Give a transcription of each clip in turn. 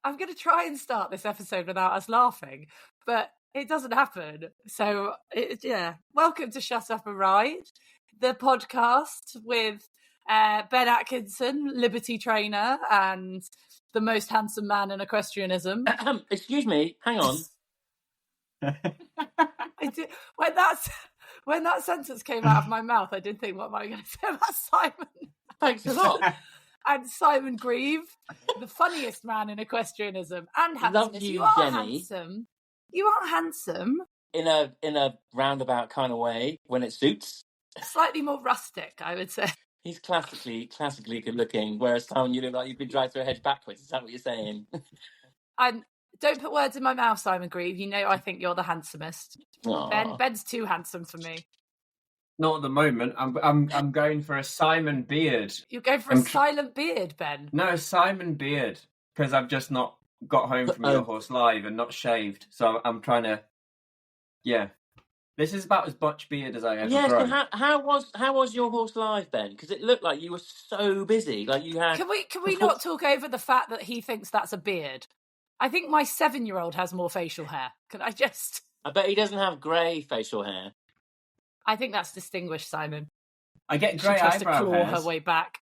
I'm going to try and start this episode without us laughing, but it doesn't happen. So, welcome to Shut Up and Ride, the podcast with Ben Atkinson, Liberty trainer, and the most handsome man in equestrianism. Excuse me, hang on. When that sentence came out of my mouth, I did think, what am I going to say about Simon? Thanks a lot. And Simon Grieve, the funniest man in equestrianism, and handsome. Love you, are Jenny. handsome. You are handsome. In a roundabout kind of way, when it suits. Slightly more rustic, I would say. He's classically good looking, whereas Simon, you look like you've been dragged through a hedge backwards. Is that what you're saying? Don't put words in my mouth, Simon Grieve. You know I think you're the handsomest. Aww. Ben's too handsome for me. Not at the moment. I'm going for a Simon beard. You're going for a silent beard, Ben? No, Simon beard, because I've just not got home from Your Horse Live and not shaved. So I'm trying to. Yeah, this is about as much beard as I ever grown. Yes, how was Your Horse Live, Ben? Because it looked like you were so busy. Like you had. Can we not talk over the fact that he thinks that's a beard? I think my 7-year-old has more facial hair. Can I just? I bet he doesn't have grey facial hair. I think that's distinguished, Simon. I get grey eyebrow hairs. She tries to claw her way back.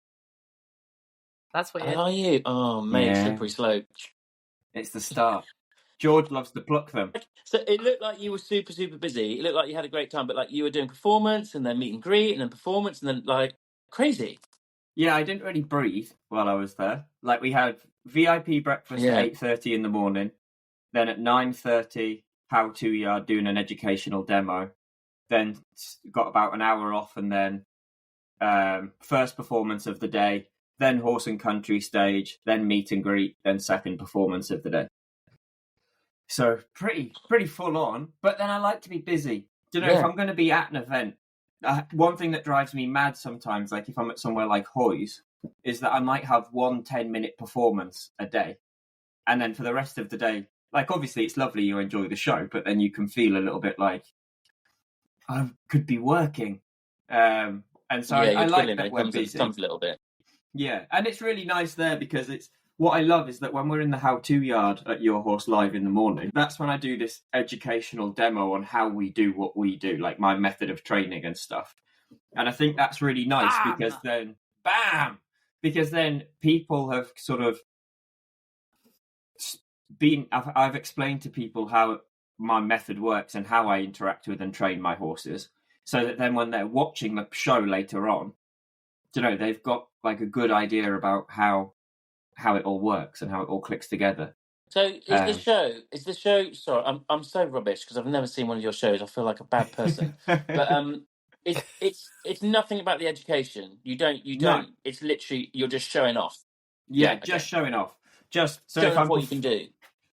That's weird. Are you? Oh, mate, slippery slope. It's the start. George loves to pluck them. So it looked like you were super, super busy. It looked like you had a great time, but like you were doing performance and then meet and greet and then performance and then like crazy. Yeah, I didn't really breathe while I was there. Like we had VIP breakfast at 8:30 in the morning. Then at 9:30, how-to yard doing an educational demo. Then got about an hour off and then first performance of the day. Then horse and country stage. Then meet and greet. Then second performance of the day. So pretty full on. But then I like to be busy. Do you know, if I'm going to be at an event, one thing that drives me mad sometimes, like if I'm at somewhere like Hoy's, is that I might have 1 10-minute performance a day. And then for the rest of the day, like obviously it's lovely you enjoy the show, but then you can feel a little bit like, I could be working. And so I like that we're busy. A little bit. Yeah, and it's really nice there because it's what I love is that when we're in the how-to yard at Your Horse Live in the morning, that's when I do this educational demo on how we do what we do, like my method of training and stuff. And I think that's really nice because then people have sort of I've explained to people how my method works and how I interact with and train my horses, so that then when they're watching the show later on, you know, they've got like a good idea about how it all works and how it all clicks together. So is the show? Sorry, I'm so rubbish because I've never seen one of your shows. I feel like a bad person. But it's nothing about the education. You don't. No. It's literally you're just showing off. Yeah, just showing off. Just so showing off what you can do.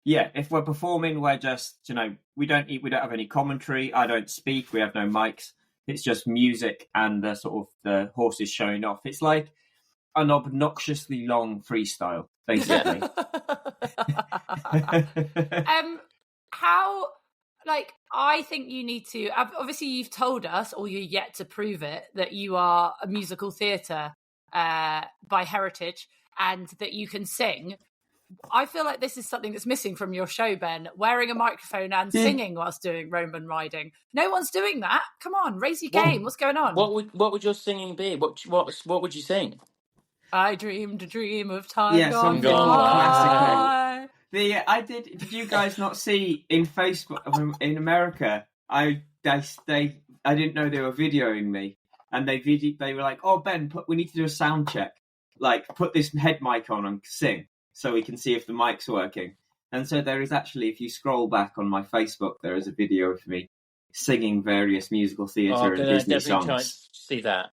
Yeah, if we're performing, we're just, you know, we don't have any commentary. I don't speak. We have no mics. It's just music and the sort of the horses showing off. It's like an obnoxiously long freestyle, basically. I think you need to, obviously you've told us, or you're yet to prove it, that you are a musical theatre by heritage and that you can sing. I feel like this is something that's missing from your show, Ben, wearing a microphone and singing whilst doing Roman riding. No one's doing that. Come on, raise your game. What's going on? What would your singing be? What would you sing? I dreamed a dream of time gone by. Did you guys not see in Facebook in America? I didn't know they were videoing me, and they were like, "Oh Ben, we need to do a sound check. Like, put this head mic on and sing, so we can see if the mic's working." And so there is actually, if you scroll back on my Facebook, there is a video of me singing various musical theatre and Disney songs. Try to see that.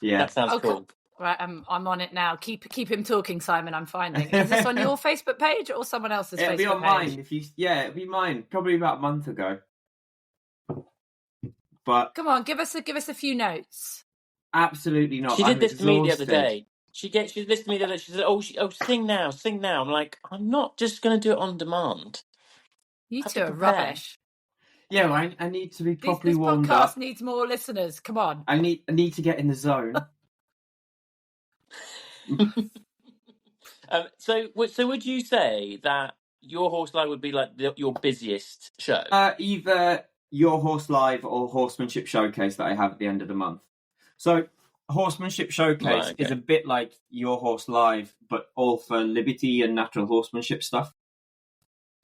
Yeah, that sounds cool. Right, I'm on it now. Keep him talking, Simon. I'm finding. Is this on your Facebook page or someone else's Facebook page? It'll be on mine. It'll be mine. Probably about a month ago. But come on, give us a few notes. Absolutely not. She did this to me the other day. She listened to me the other day. She said, "Oh, sing now." I'm like, I'm not just going to do it on demand. You two are rubbish. Yeah, well, I need to be properly warmed up. This podcast needs more listeners. Come on. I need to get in the zone. So would you say that Your Horse Live would be like your busiest show? Either Your Horse Live or Horsemanship Showcase that I have at the end of the month. So Horsemanship Showcase is a bit like Your Horse Live, but all for liberty and natural horsemanship stuff.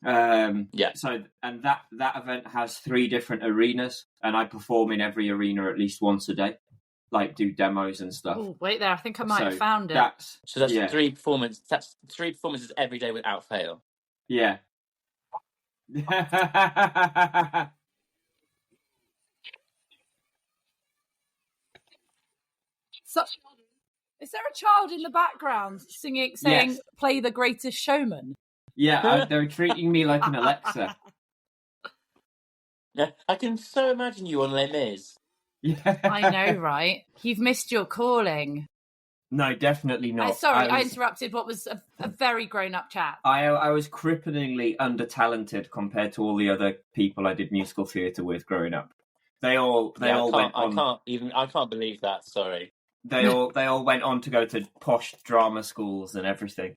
So, and that event has 3 different arenas, and I perform in every arena at least once a day, like do demos and stuff. Oh, wait there, I think I might have found it. That's 3 performances. That's 3 performances every day without fail. Yeah. So, is there a child in the background saying, Yes. "Play The Greatest Showman"? Yeah, they're treating me like an Alexa. Yeah, I can so imagine you on Les Mis. Yeah. I know, right? You've missed your calling. No, definitely not. I interrupted what was a very grown-up chat. I was cripplingly under-talented compared to all the other people I did musical theatre with growing up. They all went on. I can't believe that. Sorry. They all went on to go to posh drama schools and everything,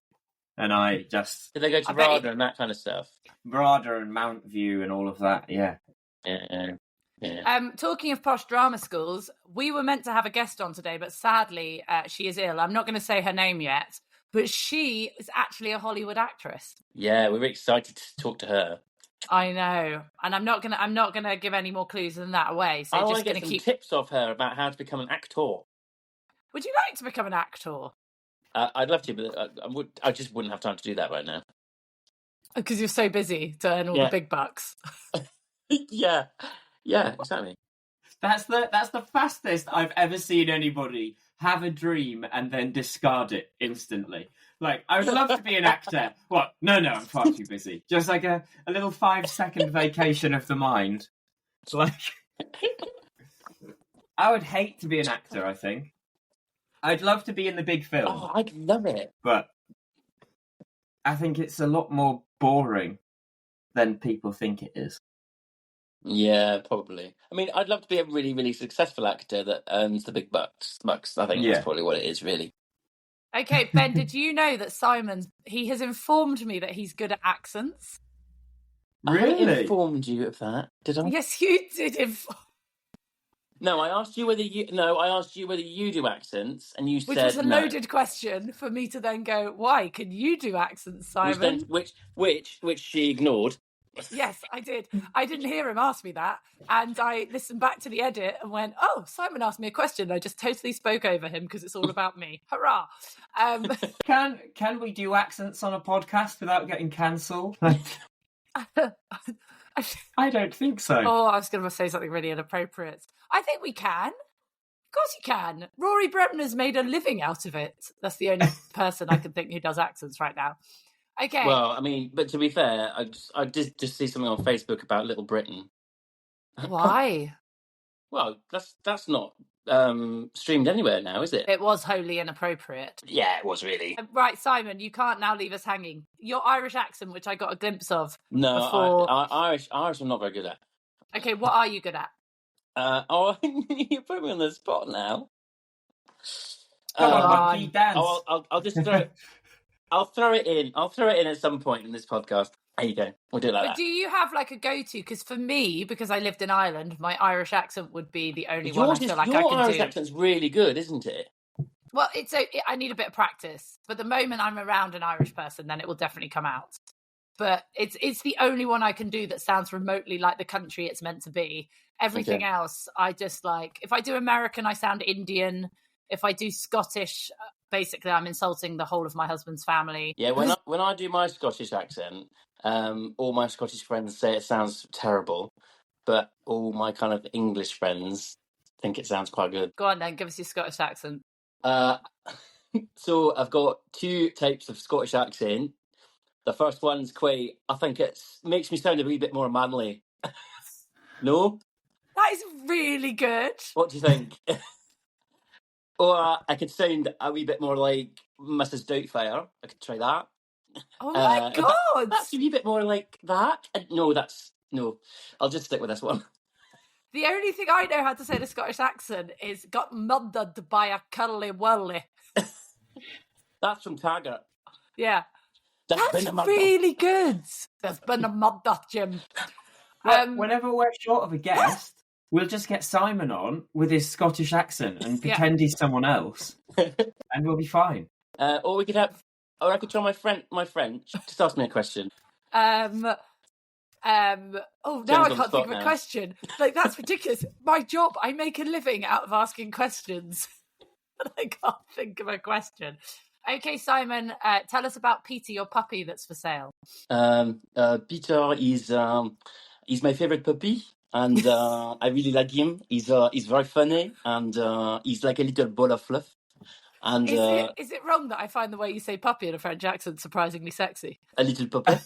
and I just did they go to RADA and that kind of stuff? RADA and Mount View and all of that. Yeah. Talking of posh drama schools, we were meant to have a guest on today, but sadly she is ill. I'm not going to say her name yet, but she is actually a Hollywood actress. Yeah, we were excited to talk to her. I know, and I'm not gonna give any more clues than that away. So I just going to keep tips off her about how to become an actor. Would you like to become an actor? I'd love to, but I just wouldn't have time to do that right now. Because you're so busy to earn all the big bucks. Yeah, exactly. That's the fastest I've ever seen anybody have a dream and then discard it instantly. Like, I would love to be an actor. What? No, I'm far too busy. Just like a little 5-second vacation of the mind. Like, I would hate to be an actor, I think. I'd love to be in the big film. Oh, I'd love it. But I think it's a lot more boring than people think it is. Yeah, probably. I mean, I'd love to be a really, really successful actor that earns the big bucks. I think that's probably what it is, really. Okay, Ben, did you know that he has informed me that he's good at accents? Really? I informed you of that, did I? Yes, you did. No, I asked you whether you do accents, and you said no. Which was a loaded question for me to then go, why? Can you do accents, Simon? Which she ignored. Yes, I did. I didn't hear him ask me that, and I listened back to the edit and went, "Oh, Simon asked me a question." I just totally spoke over him because it's all about me. Hurrah! Can we do accents on a podcast without getting cancelled? I don't think so. Oh, I was going to say something really inappropriate. I think we can. Of course you can. Rory Bremner's made a living out of it. That's the only person I can think who does accents right now. Okay. Well, I mean, but to be fair, I did just see something on Facebook about Little Britain. Why? Well, that's not streamed anywhere now, is it? It was wholly inappropriate. Yeah, it was really. Right, Simon, you can't now leave us hanging. Your Irish accent, which I got a glimpse of. No, before... Irish I'm not very good at. Okay, what are you good at? You put me on the spot now. Come on, monkey, dance. I'll just throw it. I'll throw it in. I'll throw it in at some point in this podcast. There you go. We'll do it like that. But do you have like a go-to? Because for me, because I lived in Ireland, my Irish accent would be the only one I feel like I can do. Your Irish accent's really good, isn't it? Well, I need a bit of practice. But the moment I'm around an Irish person, then it will definitely come out. But it's the only one I can do that sounds remotely like the country it's meant to be. Everything else, I just like... If I do American, I sound Indian. If I do Scottish... Basically, I'm insulting the whole of my husband's family. Yeah, when I do my Scottish accent, all my Scottish friends say it sounds terrible, but all my kind of English friends think it sounds quite good. Go on then, give us your Scottish accent. So I've got 2 types of Scottish accent. The first one's quite... I think it makes me sound a wee bit more manly. No? That is really good. What do you think? Or I could sound a wee bit more like Mrs. Doubtfire. I could try that. Oh my God! That's a wee bit more like that. No. I'll just stick with this one. The only thing I know how to say in a Scottish accent is "got murdered by a curly whirly." That's from Taggart. Yeah. That's That's been a really good. There's been a murder, Jim. Whenever we're short of a guest, we'll just get Simon on with his Scottish accent and pretend he's someone else, and we'll be fine. Or we could have, or I could try my French. Just ask me a question. Now I can't think of a question. Like, that's ridiculous. My job, I make a living out of asking questions. But I can't think of a question. Okay, Simon, tell us about Peter, your puppy that's for sale. Peter is my favorite puppy, and I really like him. He's very funny, and he's like a little ball of fluff. And is it wrong that I find the way you say puppy in a French accent surprisingly sexy? A little puppy.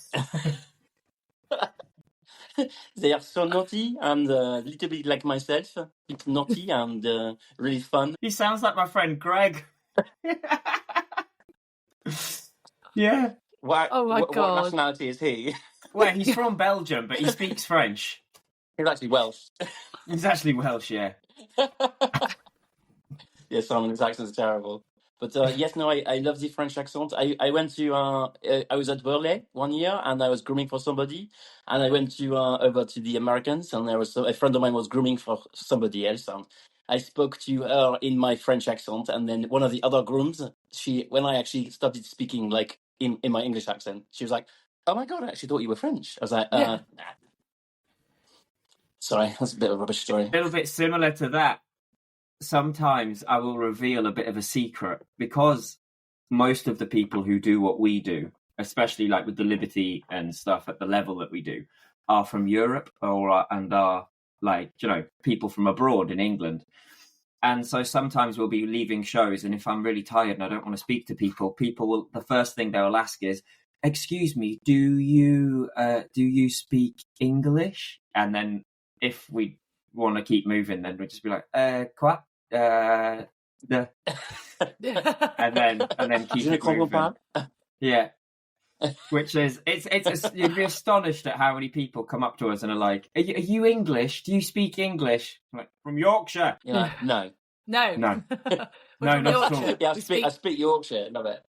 They are so naughty and a little bit like myself, a bit naughty and really fun. He sounds like my friend Greg. Yeah. What God. nationality is he? Well, he's from Belgium, but he speaks French. He's actually Welsh. He's actually Welsh, yeah. Yeah, Simon's accent is terrible. But yes, no, I love the French accent. I went to I was at Burley one year and I was grooming for somebody, and I went to over to the Americans, and there was a friend of mine was grooming for somebody else, and I spoke to her in my French accent, and then one of the other grooms, when I actually started speaking like in my English accent, she was like, "Oh my God, I actually thought you were French." I was like, Nah. Sorry, that's a bit of a rubbish story. A little bit similar to that. Sometimes I will reveal a bit of a secret, because most of the people who do what we do, especially like with the Liberty and stuff at the level that we do, are from Europe and are like, people from abroad in England. And so sometimes we'll be leaving shows, and if I'm really tired and I don't want to speak to people will, the first thing they'll ask is, "Excuse me, do you speak English?" And then if we want to keep moving, then we'll just be like, "Quoi? And then keep it moving." Yeah. Which is, you'd be astonished at how many people come up to us and are like, are you English? Do you speak English? I'm like, from Yorkshire. You're like, no. No, not at all. Yeah, I speak Yorkshire. Love it.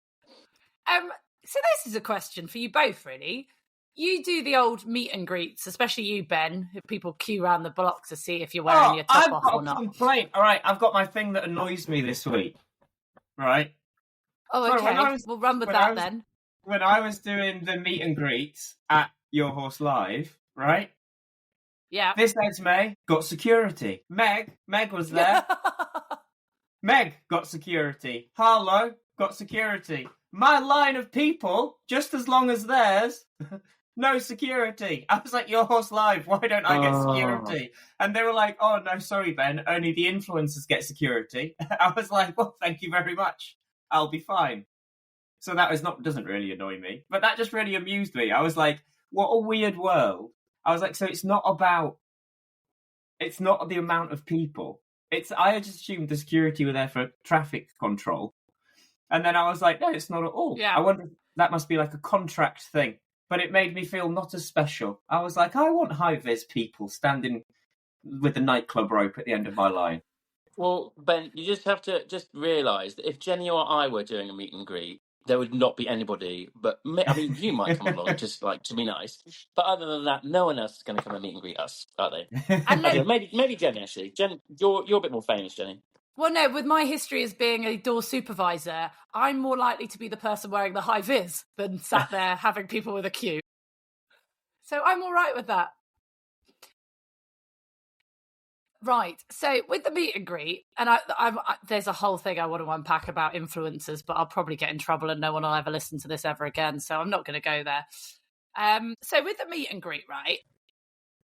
So this is a question for you both, really. You do the old meet and greets, especially you, Ben. If people queue around the block to see if you're wearing your top off or not. Complaint. All right, I've got my thing that annoys me this week. Right. Oh, okay. We'll run with that then. When I was doing the meet and greets at Your Horse Live, right? Yeah. This Esme got security. Meg was there. Meg got security. Harlow got security. My line of people, just as long as theirs, no security. I was like, Your Horse Live, why don't I get security? And they were like, "Oh, no, sorry, Ben, only the influencers get security." I was like, "Well, thank you very much. I'll be fine." So doesn't really annoy me, but that just really amused me. I was like, what a weird world. I was like, so it's not the amount of people. I just assumed the security were there for traffic control. And then I was like, no, it's not at all. Yeah. I wonder if that must be like a contract thing. But it made me feel not as special. I was like, I want high-vis people standing with the nightclub rope at the end of my line. Well, Ben, you just have to realise that if Jenny or I were doing a meet and greet, there would not be anybody but me. I mean, you might come along just like to be nice, but other than that, no one else is going to come and meet and greet us, are they? And maybe Jenny, actually. Jen, you're a bit more famous, Jenny. Well, no, with my history as being a door supervisor, I'm more likely to be the person wearing the high vis than sat there having people with a queue. So I'm all right with that. Right, so with the meet and greet, and there's a whole thing I want to unpack about influencers, but I'll probably get in trouble and no one will ever listen to this ever again, so I'm not going to go there. So with the meet and greet, right,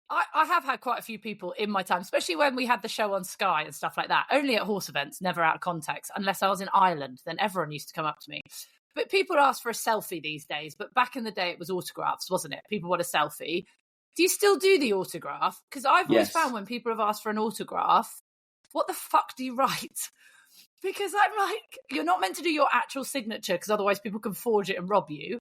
I have had quite a few people in my time, especially when we had the show on Sky and stuff like that, only at horse events, never out of context, unless I was in Ireland, then everyone used to come up to me. But people ask for a selfie these days, but back in the day it was autographs, wasn't it? People want a selfie. Do you still do the autograph? Because I've always found when people have asked for an autograph, what the fuck do you write? Because I'm like, you're not meant to do your actual signature because otherwise people can forge it and rob you.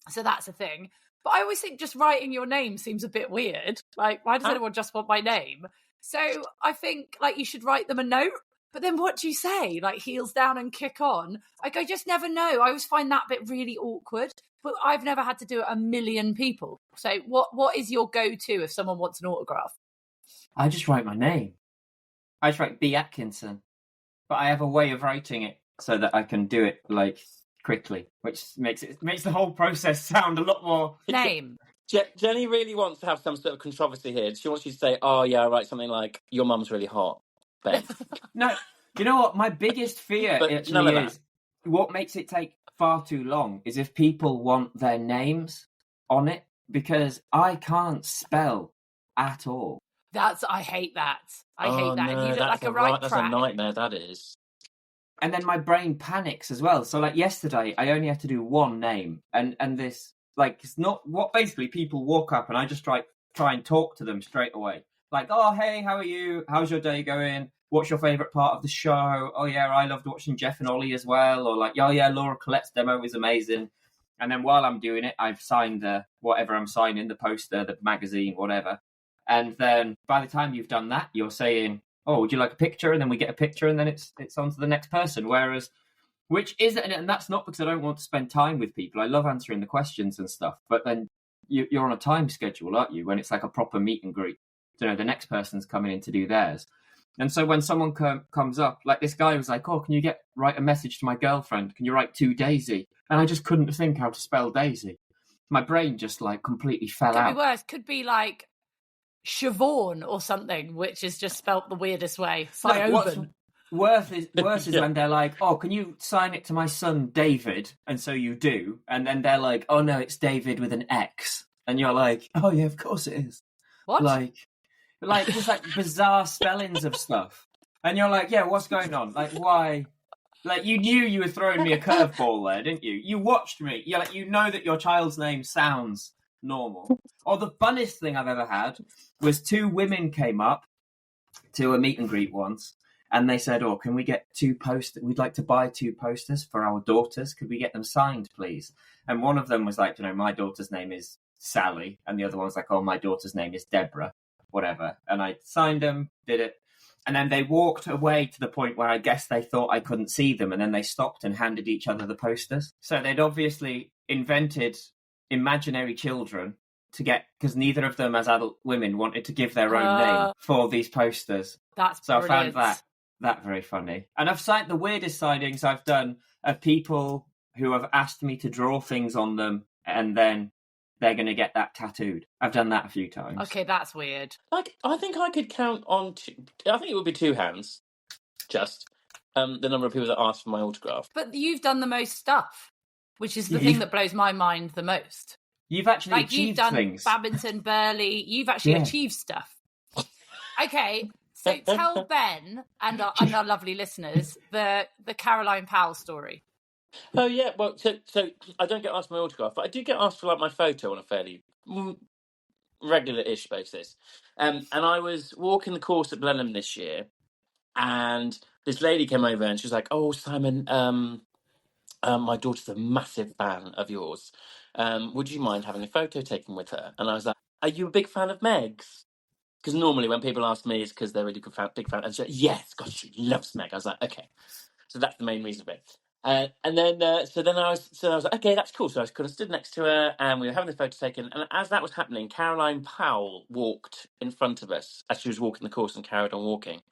So that's a thing. But I always think just writing your name seems a bit weird. Like, why does anyone just want my name? So I think like you should write them a note. But then what do you say? Like, heels down and kick on? Like, I just never know. I always find that bit really awkward. But I've never had to do it a million people. So what is your go-to if someone wants an autograph? I just write my name. I just write B. Atkinson. But I have a way of writing it so that I can do it, like, quickly, which makes the whole process sound a lot more... Name. Jenny really wants to have some sort of controversy here. She wants you to say, oh, yeah, I write something like, your mum's really hot, Ben. No, you know what? My biggest fear actually is what makes it take far too long is if people want their names on it, because I can't spell at all. I hate that. I hate that. No, and you look like a right that's track. a nightmare, that is. And then my brain panics as well. So, like, yesterday, I only had to do one name. And this, like, it's not what basically people walk up and I just try and talk to them straight away. Like, oh, hey, how are you? How's your day going? What's your favourite part of the show? Oh, yeah, I loved watching Jeff and Ollie as well. Or like, oh, yeah, Laura Collette's demo was amazing. And then while I'm doing it, I've signed whatever I'm signing, the poster, the magazine, whatever. And then by the time you've done that, you're saying, oh, would you like a picture? And then we get a picture and then it's on to the next person. Whereas, which isn't, and that's not because I don't want to spend time with people. I love answering the questions and stuff. But then you're on a time schedule, aren't you? When it's like a proper meet and greet. You know, the next person's coming in to do theirs. And so when someone comes up, like this guy was like, oh, can you write a message to my girlfriend? Can you write to Daisy? And I just couldn't think how to spell Daisy. My brain just like completely fell out. Could be worse. Could be like Siobhan or something, which is just spelt the weirdest way. Like, worse is when they're like, oh, can you sign it to my son David? And so you do. And then they're like, oh, no, it's David with an X. And you're like, oh, yeah, of course it is. What? Like just like bizarre spellings of stuff. And you're like, yeah, what's going on? Like, why? Like, you knew you were throwing me a curveball there, didn't you? You watched me. You're like, you know that your child's name sounds normal. Or the funniest thing I've ever had was 2 women came up to a meet and greet once, and they said, oh, can we get 2 posters? We'd like to buy 2 posters for our daughters. Could we get them signed, please? And one of them was like, you know, my daughter's name is Sally. And the other one was like, oh, my daughter's name is Deborah, whatever. And I signed them, did it. And then they walked away to the point where I guess they thought I couldn't see them. And then they stopped and handed each other the posters. So they'd obviously invented imaginary children to get, because neither of them as adult women wanted to give their own name for these posters. That's so brilliant. I found that very funny. And I've signed the weirdest signings I've done of people who have asked me to draw things on them and then they're going to get that tattooed. I've done that a few times. Okay, that's weird. Like, I think I could count on I think it would be 2 hands, just the number of people that asked for my autograph. But you've done the most stuff, which is the thing that blows my mind the most. You've actually achieved you've done things. Badminton, Burley. You've actually achieved stuff. Okay, so tell Ben and our lovely listeners the Caroline Powell story. Oh yeah, well, so I don't get asked for my autograph, but I do get asked for like my photo on a fairly regular-ish basis. And I was walking the course at Blenheim this year, and this lady came over and she was like, "Oh, Simon, my daughter's a massive fan of yours. Would you mind having a photo taken with her?" And I was like, "Are you a big fan of Meg's?" Because normally when people ask me, it's because they're really big fan. And she's like, "Yes, God, she loves Meg." I was like, "Okay." So that's the main reason for it. And then I was like, okay, that's cool. So I could have stood next to her, and we were having the photo taken. And as that was happening, Caroline Powell walked in front of us as she was walking the course and carried on walking.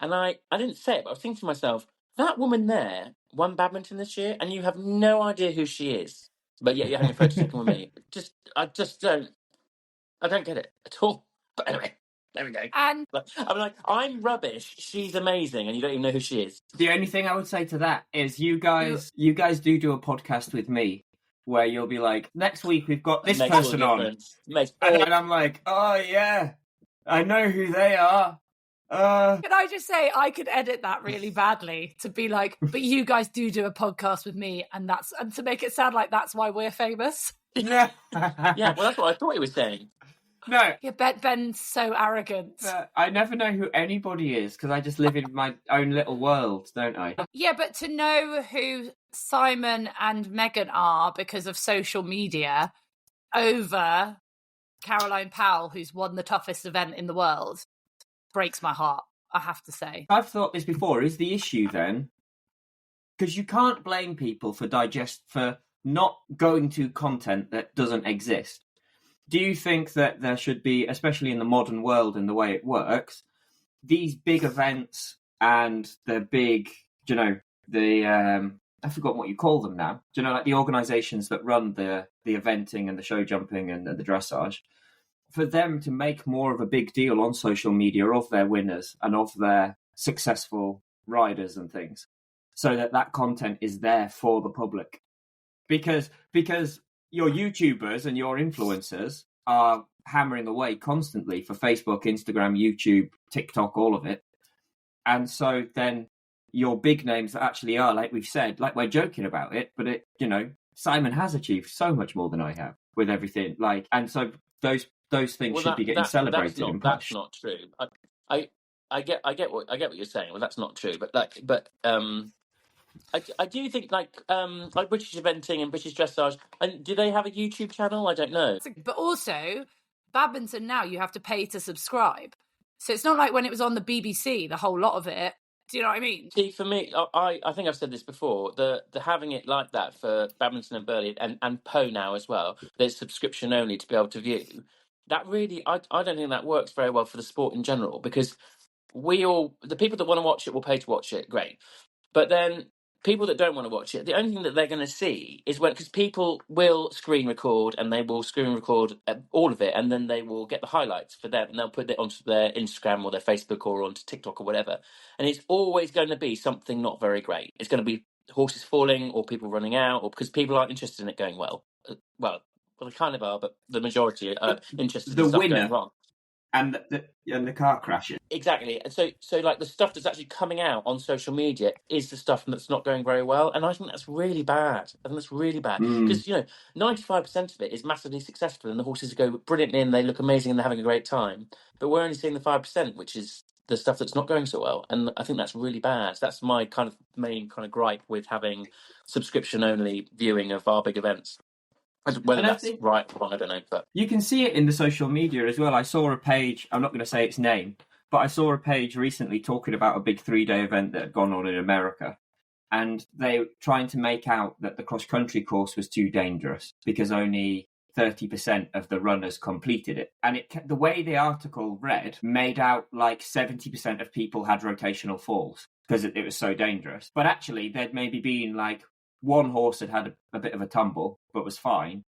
And I didn't say it, but I was thinking to myself, that woman there won badminton this year, and you have no idea who she is, but yet you're having a photo taken with me. I don't get it at all. But anyway. There we go. And I'm like, I'm rubbish. She's amazing, and you don't even know who she is. The only thing I would say to that is you guys do a podcast with me where you'll be like, next week we've got this person on. And I'm like, oh yeah, I know who they are. Can I just say I could edit that really badly to be like, but you guys do a podcast with me, and to make it sound like that's why we're famous. Yeah. Yeah, well, that's what I thought he was saying. No. Yeah, Ben's so arrogant. I never know who anybody is because I just live in my own little world, don't I? Yeah, but to know who Simon and Meghan are because of social media over Caroline Powell, who's won the toughest event in the world, breaks my heart. I have to say. I've thought this before. Is the issue then, because you can't blame people for not going to content that doesn't exist. Do you think that there should be, especially in the modern world and the way it works, these big events and the big, I forgot what you call them now. Like the organisations that run the eventing and the show jumping and the dressage, for them to make more of a big deal on social media of their winners and of their successful riders and things, so that content is there for the public. Because your YouTubers and your influencers are hammering away constantly for Facebook, Instagram, YouTube, TikTok, all of it. And so then your big names that actually are, like we've said, like we're joking about it, but Simon has achieved so much more than I have with everything. And so those things should be getting celebrated and pushed. That's not true. I get what you're saying. Well, that's not true. But I do think like British eventing and British dressage. And do they have a YouTube channel? I don't know. But also, badminton now you have to pay to subscribe. So it's not like when it was on the BBC, the whole lot of it. Do you know what I mean? See, for me, I think I've said this before. The having it like that for badminton and Burley and Po now as well. There's subscription only to be able to view. That really, I don't think that works very well for the sport in general, because the people that want to watch it will pay to watch it. Great, but then people that don't want to watch it, the only thing that they're going to see is because people will screen record and they will screen record all of it, and then they will get the highlights for them and they'll put it onto their Instagram or their Facebook or onto TikTok or whatever. And it's always going to be something not very great. It's going to be horses falling or people running out, or because people aren't interested in it going well. Well, they kind of are, but the majority are interested in stuff going wrong. And the car crashes. Exactly. And so like the stuff that's actually coming out on social media is the stuff that's not going very well. And I think that's really bad. I think that's really bad. Because, 95% of it is massively successful and the horses go brilliantly and they look amazing and they're having a great time. But we're only seeing the 5%, which is the stuff that's not going so well. And I think that's really bad. That's my kind of main kind of gripe with having subscription-only viewing of our big events. Whether that's right or wrong, I don't know. But you can see it in the social media as well. I saw a page, I'm not going to say its name, but I saw a page recently talking about a big 3-day event that had gone on in America. And they were trying to make out that the cross-country course was too dangerous because only 30% of the runners completed it. And the way the article read made out like 70% of people had rotational falls because it was so dangerous. But actually, there'd maybe been like one horse had a bit of a tumble, but was fine.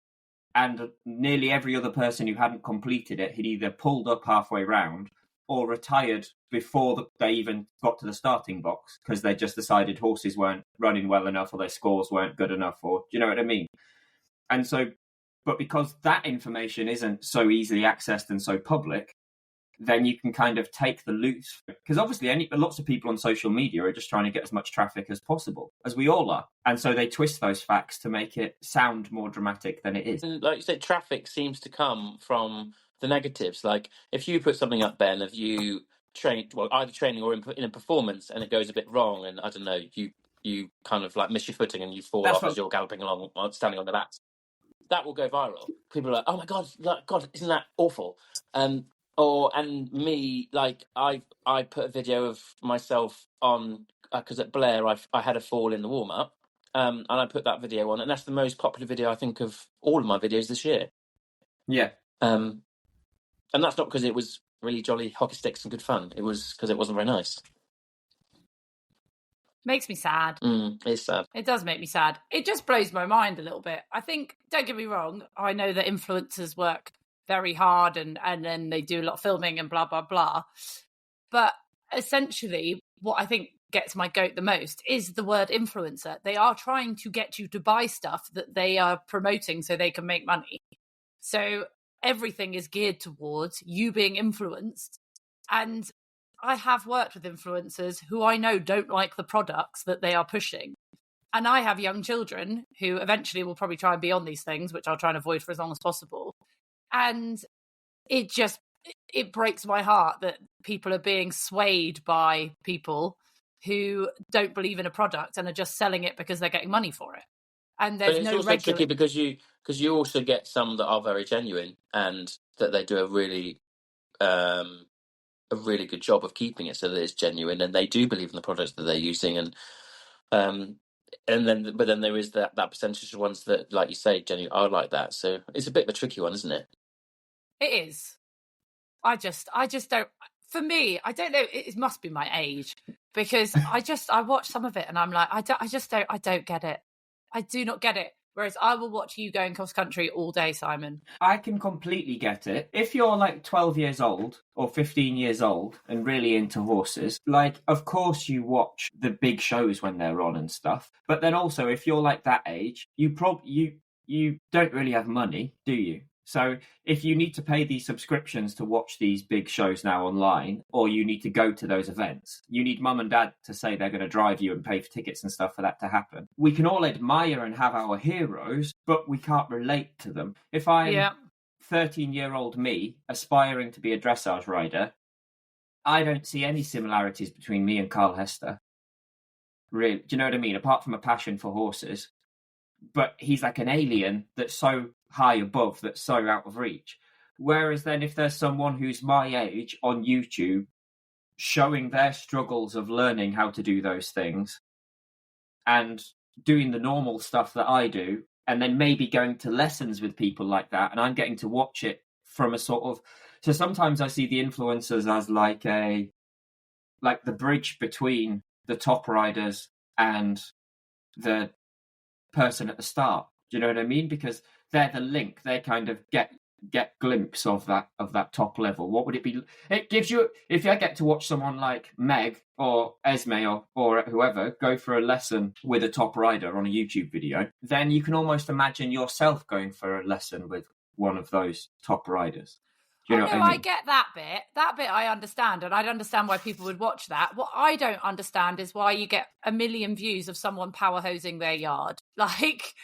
And nearly every other person who hadn't completed it had either pulled up halfway round or retired before they even got to the starting box because they just decided horses weren't running well enough or their scores weren't good enough, or do you know what I mean? And so, but because that information isn't so easily accessed and so public, then you can kind of take the loose. Because obviously lots of people on social media are just trying to get as much traffic as possible, as we all are. And so they twist those facts to make it sound more dramatic than it is. And like you said, traffic seems to come from the negatives. Like if you put something up, Ben, of you either training or in a performance and it goes a bit wrong and I don't know, you kind of like miss your footing and you fall off as you're galloping along or standing on the bats. That will go viral. People are like, oh my God, isn't that awful? And me, like I put a video of myself on because at Blair I had a fall in the warm up, and I put that video on, and that's the most popular video I think of all of my videos this year. Yeah. And that's not because it was really jolly hockey sticks and good fun. It was because it wasn't very nice. Makes me sad. It's sad. It does make me sad. It just blows my mind a little bit. I think, don't get me wrong, I know that influencers work very hard and then they do a lot of filming and blah, blah, blah. But essentially, what I think gets my goat the most is the word influencer. They are trying to get you to buy stuff that they are promoting so they can make money. So everything is geared towards you being influenced. And I have worked with influencers who I know don't like the products that they are pushing. And I have young children who eventually will probably try and be on these things, which I'll try and avoid for as long as possible. And it breaks my heart that people are being swayed by people who don't believe in a product and are just selling it because they're getting money for it. And there's no also tricky because you also get some that are very genuine and that they do a really a really good job of keeping it so that it's genuine and they do believe in the products that they're using. But then there is that percentage of ones that, like you say, genuinely are like that. So it's a bit of a tricky one, isn't it? It is. I just don't. For me, I don't know. It must be my age, because I watch some of it and I'm like, I don't get it. I do not get it. Whereas I will watch you going cross country all day, Simon. I can completely get it. If you're like 12 years old or 15 years old and really into horses, like, of course you watch the big shows when they're on and stuff. But then also, if you're like that age, you don't really have money, do you? So if you need to pay these subscriptions to watch these big shows now online, or you need to go to those events, you need mum and dad to say they're going to drive you and pay for tickets and stuff for that to happen. We can all admire and have our heroes, but we can't relate to them. If I'm 13-year-old me aspiring to be a dressage rider, I don't see any similarities between me and Carl Hester. Really, do you know what I mean? Apart from a passion for horses. But he's like an alien that's so high above, that's so out of reach. Whereas then if there's someone who's my age on YouTube showing their struggles of learning how to do those things and doing the normal stuff that I do, and then maybe going to lessons with people like that, and I'm getting to watch it from a sort of... So sometimes I see the influencers as like the bridge between the top riders and the person at the start. Do you know what I mean? Because they're the link. They kind of get glimpse of that top level. What would it be? It gives you, if I get to watch someone like Meg or Esme or whoever go for a lesson with a top rider on a YouTube video, then you can almost imagine yourself going for a lesson with one of those top riders. Do you know what I mean? I get that bit. That bit I understand, and I'd understand why people would watch that. What I don't understand is why you get a million views of someone power hosing their yard. Like,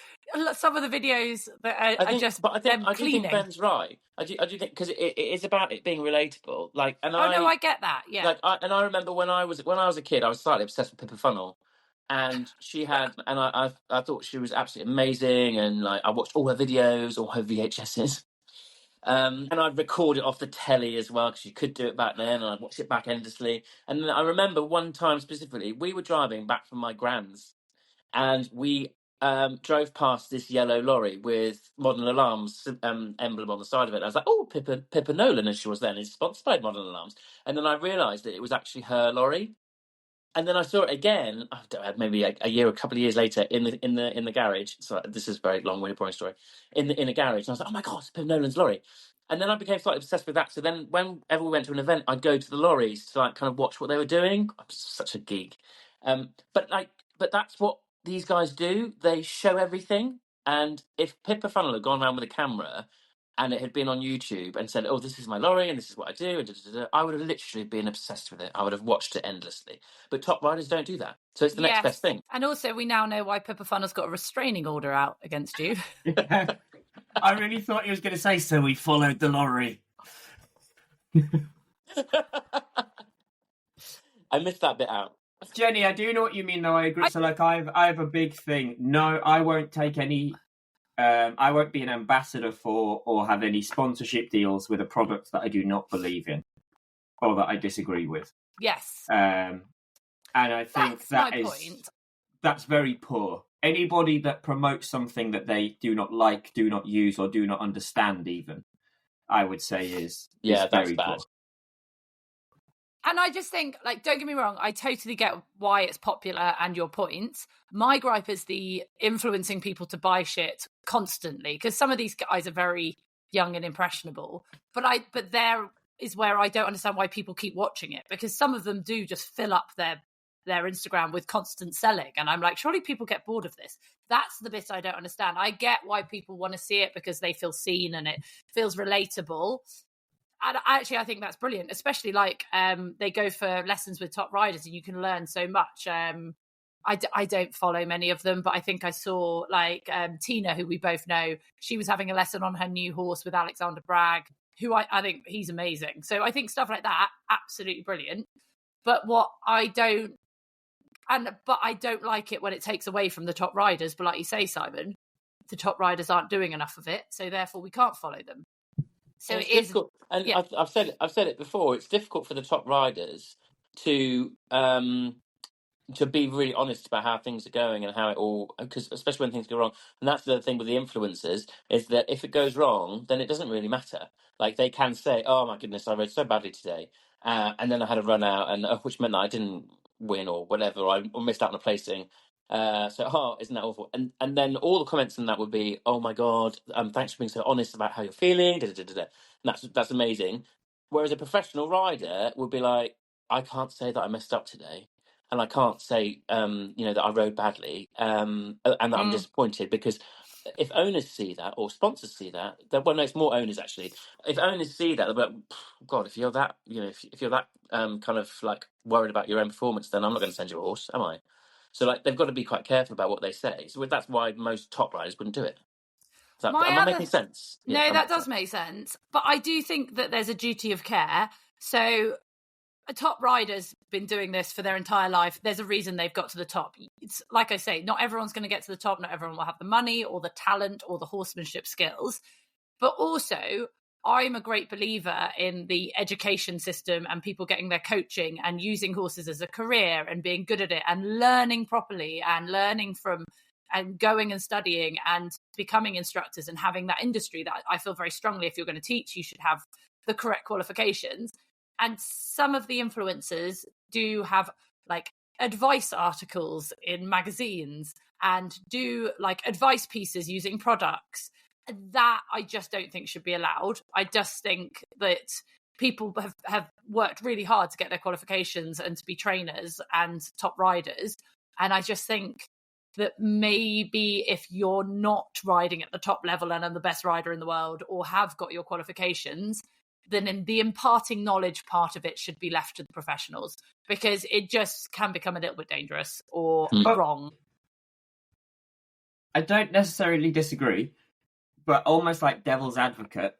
some of the videos that are just them cleaning. I do think Ben's right. I do think, because it is about it being relatable. Like, and I get that. Yeah. Like, and I remember when I was a kid, I was slightly obsessed with Pippa Funnel, and she had, and I thought she was absolutely amazing, and like I watched all her videos, all her VHSs. And I'd record it off the telly as well, because you could do it back then, and I'd watch it back endlessly. And then I remember one time specifically, we were driving back from my grand's, and we drove past this yellow lorry with Modern Alarms emblem on the side of it. And I was like, oh, Pippa Nolan, as she was then, is sponsored by Modern Alarms. And then I realised that it was actually her lorry. And then I saw it again, maybe a year, a couple of years later, in the garage. So this is a very long-winded, boring story. In a garage, and I was like, "Oh my god, it's Pip Nolan's lorry!" And then I became slightly obsessed with that. So then, whenever we went to an event, I'd go to the lorries to like kind of watch what they were doing. I'm such a geek, but that's what these guys do. They show everything. And if Pippa Funnel had gone around with a camera, and it had been on YouTube and said, "Oh, this is my lorry and this is what I do," and I would have literally been obsessed with it. I would have watched it endlessly. But top riders don't do that. So it's the next best thing. And also, we now know why Pippa Funnel's got a restraining order out against you. I really thought he was going to say, so we followed the lorry. I missed that bit out. Jenny, I do know what you mean, though. I agree. So, like, I have a big thing. No, I won't take any... I won't be an ambassador for or have any sponsorship deals with a product that I do not believe in or that I disagree with. Yes. And I think that's very poor. Anybody that promotes something that they do not like, do not use, or do not understand even, I would say is very bad. Poor. And I just think, like, don't get me wrong, I totally get why it's popular and your points. My gripe is the influencing people to buy shit constantly, because some of these guys are very young and impressionable. But there is where I don't understand why people keep watching it, because some of them do just fill up their Instagram with constant selling. And I'm like, surely people get bored of this. That's the bit I don't understand. I get why people want to see it because they feel seen and it feels relatable. And actually, I think that's brilliant, especially like they go for lessons with top riders and you can learn so much. I don't follow many of them, but I think I saw like Tina, who we both know, she was having a lesson on her new horse with Alexander Bragg, who I think he's amazing. So I think stuff like that, absolutely brilliant. But I don't like it when it takes away from the top riders. But like you say, Simon, the top riders aren't doing enough of it, so therefore we can't follow them. So it's it is, difficult, and yeah. I've said it before. It's difficult for the top riders to be really honest about how things are going and how it all, because especially when things go wrong. And that's the other thing with the influencers, is that if it goes wrong, then it doesn't really matter. Like, they can say, oh my goodness, I rode so badly today, and then I had a run out, and which meant that I didn't win or whatever, or missed out on a placing. Isn't that awful? And then all the comments on that would be, oh my god, thanks for being so honest about how you're feeling, da, da, da, da, da. And that's amazing. Whereas a professional rider would be like, I can't say that I messed up today, and I can't say, that I rode badly, and that I'm disappointed, because if owners see that, or sponsors see that, then, well, no, it's more owners actually. If owners see that, they're like, God, if you're that, if you're that kind of like worried about your own performance, then I'm not going to send you a horse, am I? So like, they've got to be quite careful about what they say. So that's why most top riders wouldn't do it. Am I making sense? No, that does make sense. But I do think that there's a duty of care. So a top rider's been doing this for their entire life. There's a reason they've got to the top. It's like I say, not everyone's going to get to the top. Not everyone will have the money or the talent or the horsemanship skills. But also, I'm a great believer in the education system and people getting their coaching and using horses as a career and being good at it and learning properly and learning from and going and studying and becoming instructors and having that industry. That I feel very strongly, if you're going to teach, you should have the correct qualifications. And some of the influencers do have like advice articles in magazines and do like advice pieces using products that I just don't think should be allowed. I just think that people have worked really hard to get their qualifications and to be trainers and top riders. And I just think that maybe if you're not riding at the top level and are the best rider in the world or have got your qualifications, then in the imparting knowledge part of it should be left to the professionals, because it just can become a little bit dangerous or wrong. I don't necessarily disagree, but almost like devil's advocate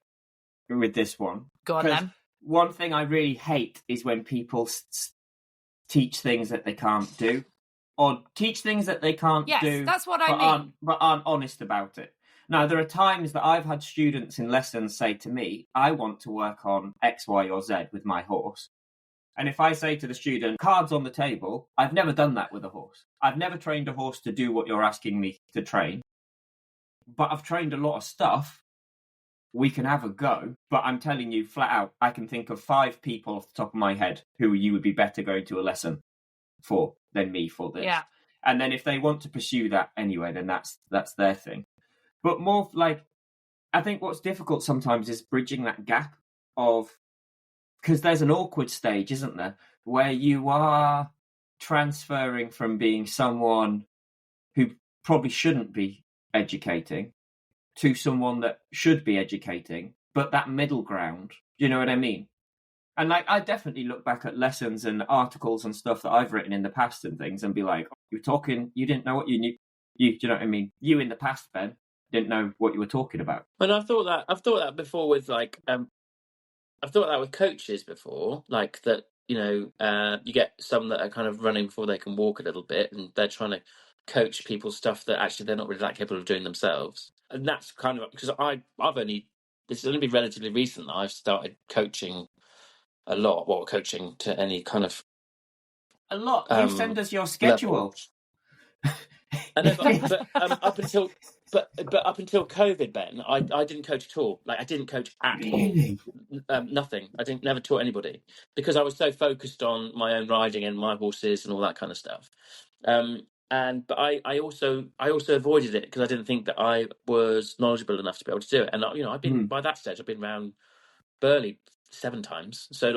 with this one. Go on, then. One thing I really hate is when people teach things that they can't do, or teach things that they can't do. Yes, that's what I mean. But aren't honest about it. Now, there are times that I've had students in lessons say to me, I want to work on X, Y, or Z with my horse. And if I say to the student, cards on the table, I've never done that with a horse. I've never trained a horse to do what you're asking me to train. But I've trained a lot of stuff. We can have a go. But I'm telling you flat out, I can think of 5 people off the top of my head who you would be better going to a lesson for than me for this. Yeah. And then if they want to pursue that anyway, then that's their thing. But more like, I think what's difficult sometimes is bridging that gap of, because there's an awkward stage, isn't there, where you are transferring from being someone who probably shouldn't be educating to someone that should be educating, but that middle ground, do you know what I mean? And like, I definitely look back at lessons and articles and stuff that I've written in the past and things and be like, you didn't know what you knew. Do you know what I mean? You in the past, Ben, didn't know what you were talking about. And I've thought that before with like, I've thought that with coaches before, like that, you get some that are kind of running before they can walk a little bit, and they're trying to coach people stuff that actually they're not really that capable of doing themselves. And that's kind of because this has only been relatively recent that I've started coaching a lot. Well, coaching to any kind of a lot. You send us your schedule. I know, but up until COVID, Ben, I didn't coach at all. Like, I didn't coach at all. Nothing. I never taught anybody because I was so focused on my own riding and my horses and all that kind of stuff. But I also avoided it because I didn't think that I was knowledgeable enough to be able to do it. And I've been by that stage, I've been around Burley 7 times. So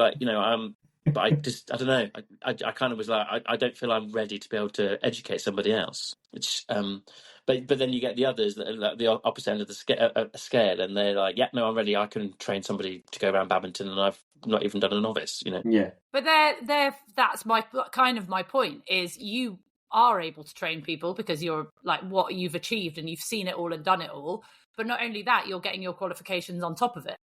but I don't know. I kind of was like, I don't feel I'm ready to be able to educate somebody else. Which, but then you get the others that are like the opposite end of the scale, and they're like, yeah, no, I'm ready. I can train somebody to go around badminton, and I've not even done a novice. Yeah. But that's my point is you are able to train people because you're like what you've achieved and you've seen it all and done it all. But not only that, you're getting your qualifications on top of it.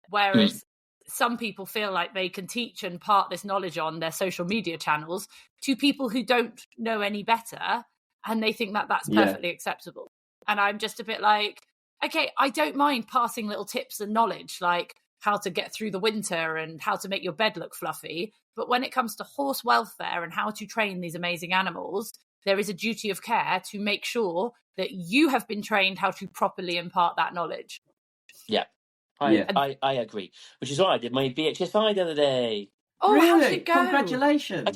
Whereas some people feel like they can teach and part this knowledge on their social media channels to people who don't know any better, and they think that that's perfectly acceptable. And I'm just a bit like, okay, I don't mind passing little tips and knowledge, like how to get through the winter and how to make your bed look fluffy. But when it comes to horse welfare and how to train these amazing animals, there is a duty of care to make sure that you have been trained how to properly impart that knowledge. Yeah. I agree. Which is why I did my BHSI the other day. Oh, really? how did it go? Congratulations.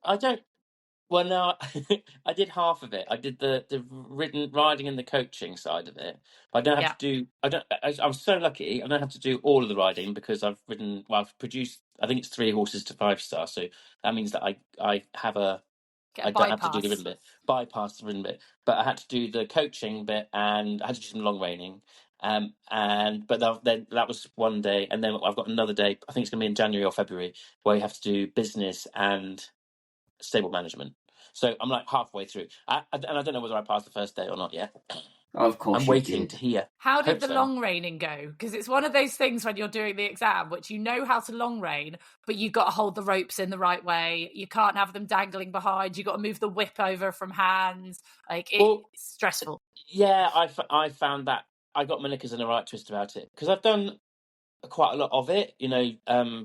I don't. Well, no, I did half of it. I did the riding and the coaching side of it. But I don't have to do. I'm so lucky. I don't have to do all of the riding because I've ridden. Well, I've produced. I think it's 3 horses to 5-star. So that means that I have a. I don't have to do the ridden bit. Bypass the ridden bit. But I had to do the coaching bit, and I had to do some long reining. But then that was one day, and then I've got another day. I think it's going to be in January or February where you have to do business and stable management. So I'm like halfway through, and I don't know whether I passed the first day or not yet. Of course, I'm waiting to hear. How did the long reining go? Because it's one of those things when you're doing the exam, which you know how to long rein, but you've got to hold the ropes in the right way. You can't have them dangling behind. You've got to move the whip over from hands. Like, it's stressful. Yeah, I found that I got my knickers in a right twist about it because I've done quite a lot of it,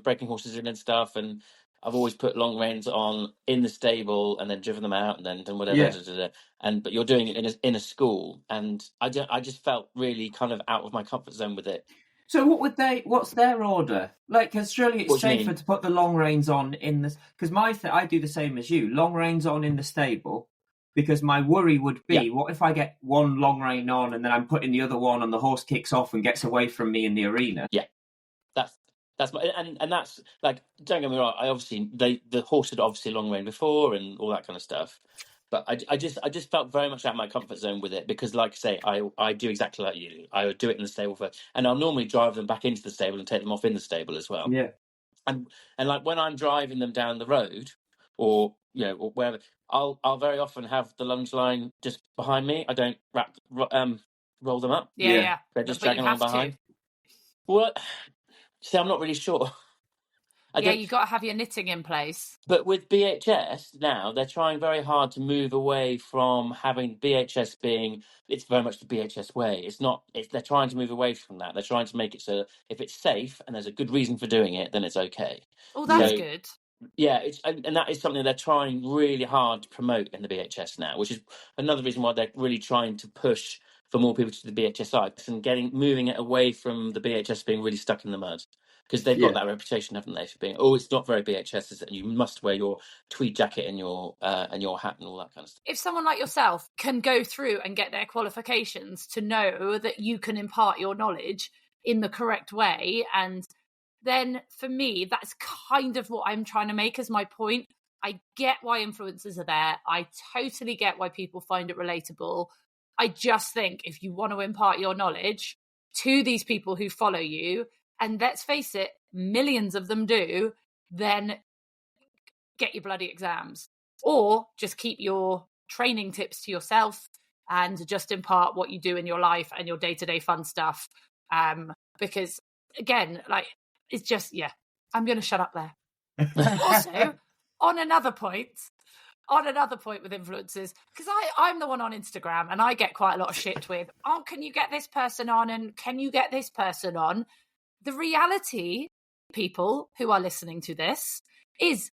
breaking horses in and stuff, and I've always put long reins on in the stable and then driven them out and then done whatever. Yeah. But you're doing it in a school, and I just felt really kind of out of my comfort zone with it. So what's their order? Like, because surely it's safer to put the long reins on in the, because I do the same as you, long reins on in the stable, because my worry would be, what if I get one long rein on and then I'm putting the other one and the horse kicks off and gets away from me in the arena? Yeah. That's my, and that's like, don't get me wrong. I obviously the horse had obviously long rein before and all that kind of stuff, but I just felt very much out of my comfort zone with it because, like I say, I do exactly like you. I would do it in the stable first, and I'll normally drive them back into the stable and take them off in the stable as well. Yeah, and like when I'm driving them down the road, or or wherever, I'll very often have the lunge line just behind me. I don't roll them up. Yeah. They're just dragging along behind. Well, see, I'm not really sure. You've got to have your knitting in place. But with BHS now, they're trying very hard to move away from having BHS being, it's very much the BHS way. They're trying to move away from that. They're trying to make it so if it's safe and there's a good reason for doing it, then it's okay. Oh, that's good. Yeah, and that is something they're trying really hard to promote in the BHS now, which is another reason why they're really trying to push for more people to the BHS side and moving it away from the BHS being really stuck in the mud. Because they've got that reputation, haven't they, for being, it's not very BHS, is it? And you must wear your tweed jacket and your hat and all that kind of stuff. If someone like yourself can go through and get their qualifications to know that you can impart your knowledge in the correct way, and then for me, that's kind of what I'm trying to make as my point. I get why influencers are there. I totally get why people find it relatable. I just think if you want to impart your knowledge to these people who follow you, and let's face it, millions of them do, then get your bloody exams. Or just keep your training tips to yourself and just impart what you do in your life and your day-to-day fun stuff. Because, again, like, it's just, I'm going to shut up there. Also, on another point with influencers, because I'm the one on Instagram and I get quite a lot of shit with, can you get this person on and can you get this person on? The reality, people who are listening to this, is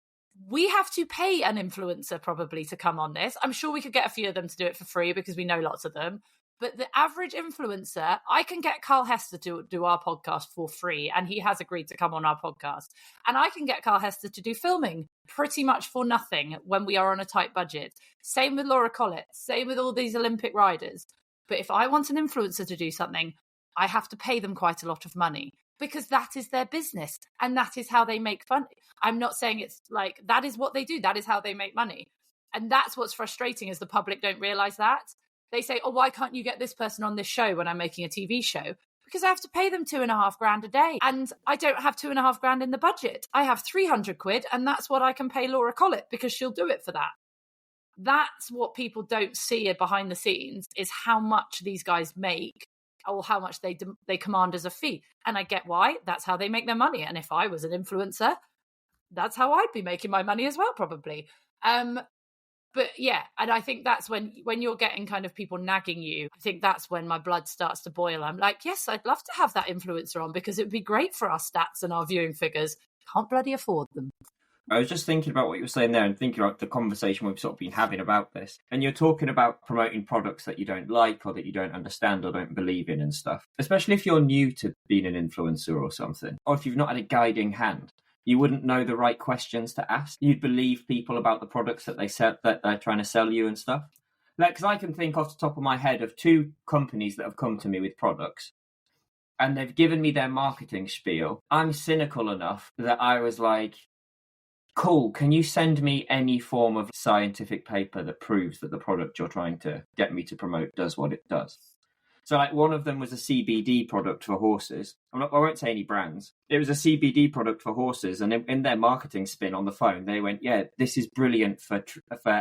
we have to pay an influencer probably to come on this. I'm sure we could get a few of them to do it for free because we know lots of them. But the average influencer, I can get Carl Hester to do our podcast for free, and he has agreed to come on our podcast. And I can get Carl Hester to do filming pretty much for nothing when we are on a tight budget. Same with Laura Collett, same with all these Olympic riders. But if I want an influencer to do something, I have to pay them quite a lot of money because that is their business and that is how they make money. I'm not saying it's like, that is what they do. That is how they make money. And that's what's frustrating is the public don't realize that. They say, why can't you get this person on this show when I'm making a TV show? Because I have to pay them £2,500 a day. And I don't have £2,500 in the budget. I have 300 quid and that's what I can pay Laura Collett because she'll do it for that. That's what people don't see behind the scenes is how much these guys make or how much they command as a fee. And I get why. That's how they make their money. And if I was an influencer, that's how I'd be making my money as well, probably. But But yeah, and I think that's when you're getting kind of people nagging you, I think that's when my blood starts to boil. I'm like, yes, I'd love to have that influencer on because it would be great for our stats and our viewing figures. Can't bloody afford them. I was just thinking about what you were saying there and thinking about the conversation we've sort of been having about this. And you're talking about promoting products that you don't like or that you don't understand or don't believe in and stuff. Especially if you're new to being an influencer or something, or if you've not had a guiding hand. You wouldn't know the right questions to ask. You'd believe people about the products that they're trying to sell you and stuff. Like, because I can think off the top of my head of 2 companies that have come to me with products, and they've given me their marketing spiel. I'm cynical enough that I was like, cool, can you send me any form of scientific paper that proves that the product you're trying to get me to promote does what it does? So like one of them was a CBD product for horses. I won't say any brands. It was a CBD product for horses. And in their marketing spin on the phone, they went, yeah, this is brilliant for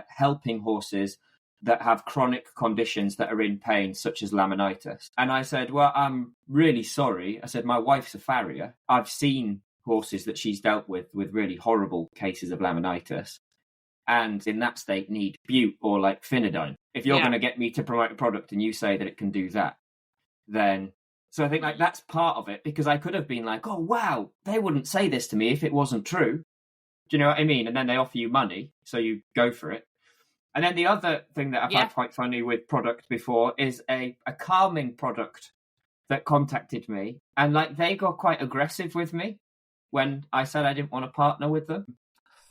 helping horses that have chronic conditions that are in pain, such as laminitis. And I said, well, I'm really sorry. I said, my wife's a farrier. I've seen horses that she's dealt with really horrible cases of laminitis. And in that state need bute or like Finidine. If you're going to get me to promote a product and you say that it can do that, then... So I think like that's part of it, because I could have been like, oh, wow, they wouldn't say this to me if it wasn't true. Do you know what I mean? And then they offer you money, so you go for it. And then the other thing that I've had quite funny with product before is a calming product that contacted me. And like they got quite aggressive with me when I said I didn't want to partner with them.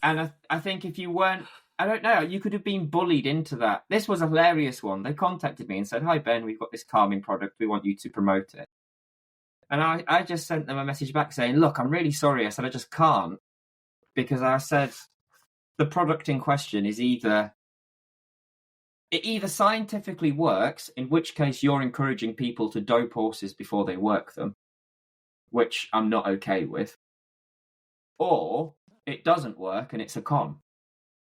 And I think if you weren't, I don't know, you could have been bullied into that. This was a hilarious one. They contacted me and said, hi, Ben, we've got this calming product. We want you to promote it. And I just sent them a message back saying, look, I'm really sorry. I said, I just can't. Because I said, the product in question is it either scientifically works, in which case you're encouraging people to dope horses before they work them, which I'm not okay with, or it doesn't work and it's a con.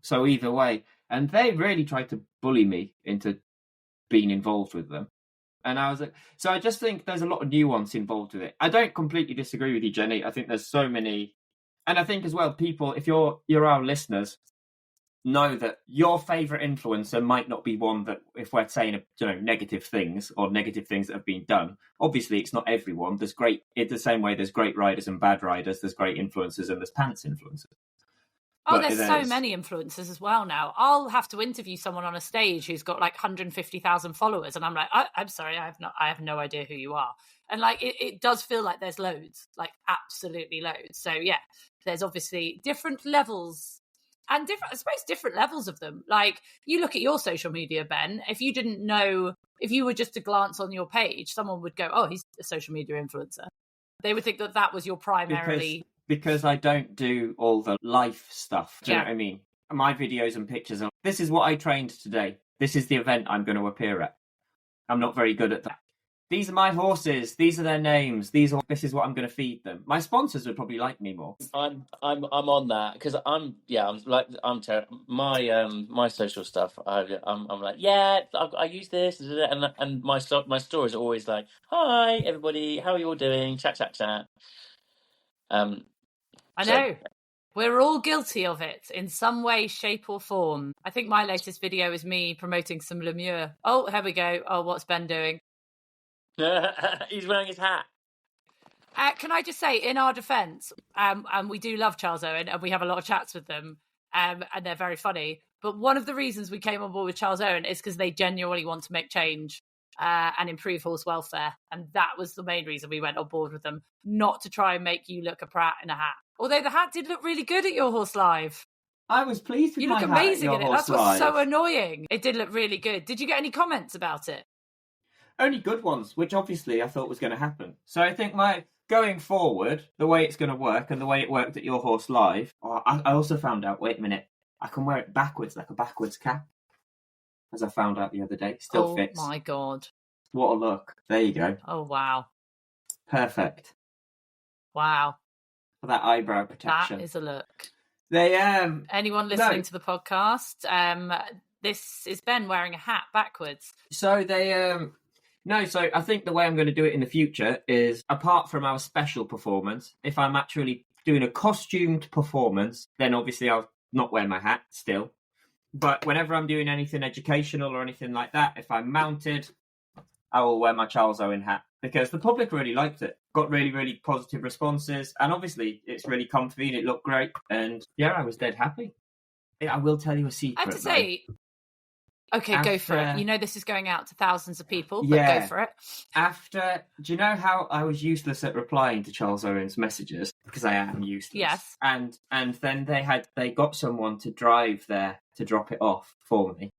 So either way, and they really tried to bully me into being involved with them. And I was like, so I just think there's a lot of nuance involved with it. I don't completely disagree with you, Jenny. I think there's so many, and I think as well, people, if you're our listeners, know that your favourite influencer might not be one that, if we're saying negative things or negative things that have been done, obviously it's not everyone. There's great, in the same way there's great riders and bad riders, there's great influencers and there's pants influencers. Oh, there's so many influencers as well now. I'll have to interview someone on a stage who's got like 150,000 followers, and I'm like, I'm sorry, I have no idea who you are. And like, it does feel like there's loads, like absolutely loads. So yeah, there's obviously different levels. And different levels of them. Like, you look at your social media, Ben, if you didn't know, if you were just to glance on your page, someone would go, oh, he's a social media influencer. They would think that was your primarily... Because I don't do all the life stuff. Do you know what I mean? My videos and pictures are, this is what I trained today. This is the event I'm going to appear at. I'm not very good at that. These are my horses. These are their names. This is what I'm going to feed them. My sponsors would probably like me more. I'm on that because I'm terrible. My social stuff. I'm like, yeah, I use this, and my stories are always like, hi everybody, how are you all doing? Chat. I know. We're all guilty of it in some way, shape or form. I think my latest video is me promoting some Lemure. Oh, here we go. Oh, what's Ben doing? He's wearing his hat. Can I just say, in our defence, and we do love Charles Owen, and we have a lot of chats with them, and they're very funny. But one of the reasons we came on board with Charles Owen is because they genuinely want to make change and improve horse welfare. And that was the main reason we went on board with them, not to try and make you look a prat in a hat. Although the hat did look really good at your horse live. I was pleased with my hat. You look amazing in it. That's what's live. so annoying. It did look really good. Did you get any comments about it? Only good ones, which obviously I thought was going to happen. So I think going forward, the way it's going to work and the way it worked at your horse live, I also found out, wait a minute, I can wear it backwards, like a backwards cap. As I found out the other day. It still fits. Oh my God. What a look. There you go. Oh, wow. Perfect. Wow. For that eyebrow protection. That is a look. They Anyone listening to the podcast, this is Ben wearing a hat backwards. So they... No, so I think the way I'm going to do it in the future is, apart from our special performance, if I'm actually doing a costumed performance, then obviously I'll not wear my hat still. But whenever I'm doing anything educational or anything like that, if I'm mounted, I will wear my Charles Owen hat because the public really liked it. Got really, really positive responses. And obviously, it's really comfy and it looked great. And yeah, I was dead happy. I will tell you a secret. I have to say, okay, go for it. You know this is going out to thousands of people, but go for it. Do you know how I was useless at replying to Charles Owen's messages? Because I am useless. Yes. And then they got someone to drive there to drop it off for me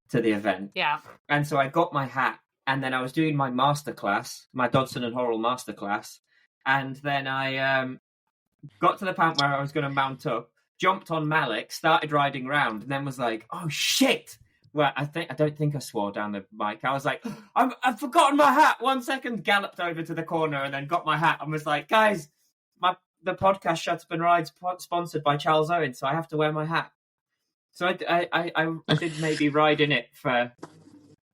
to the event. Yeah. And so I got my hat, and then I was doing my masterclass, my Dodson and Horrell masterclass, and then I got to the point where I was going to mount up, jumped on Malik, started riding round, and then was like, "Oh shit!" Well, I don't think I swore down the mic. I was like, "I've forgotten my hat." 1 second, galloped over to the corner, and then got my hat, and was like, "Guys, the podcast Shut Up and Ride's sponsored by Charles Owen, so I have to wear my hat." So I did maybe ride in it for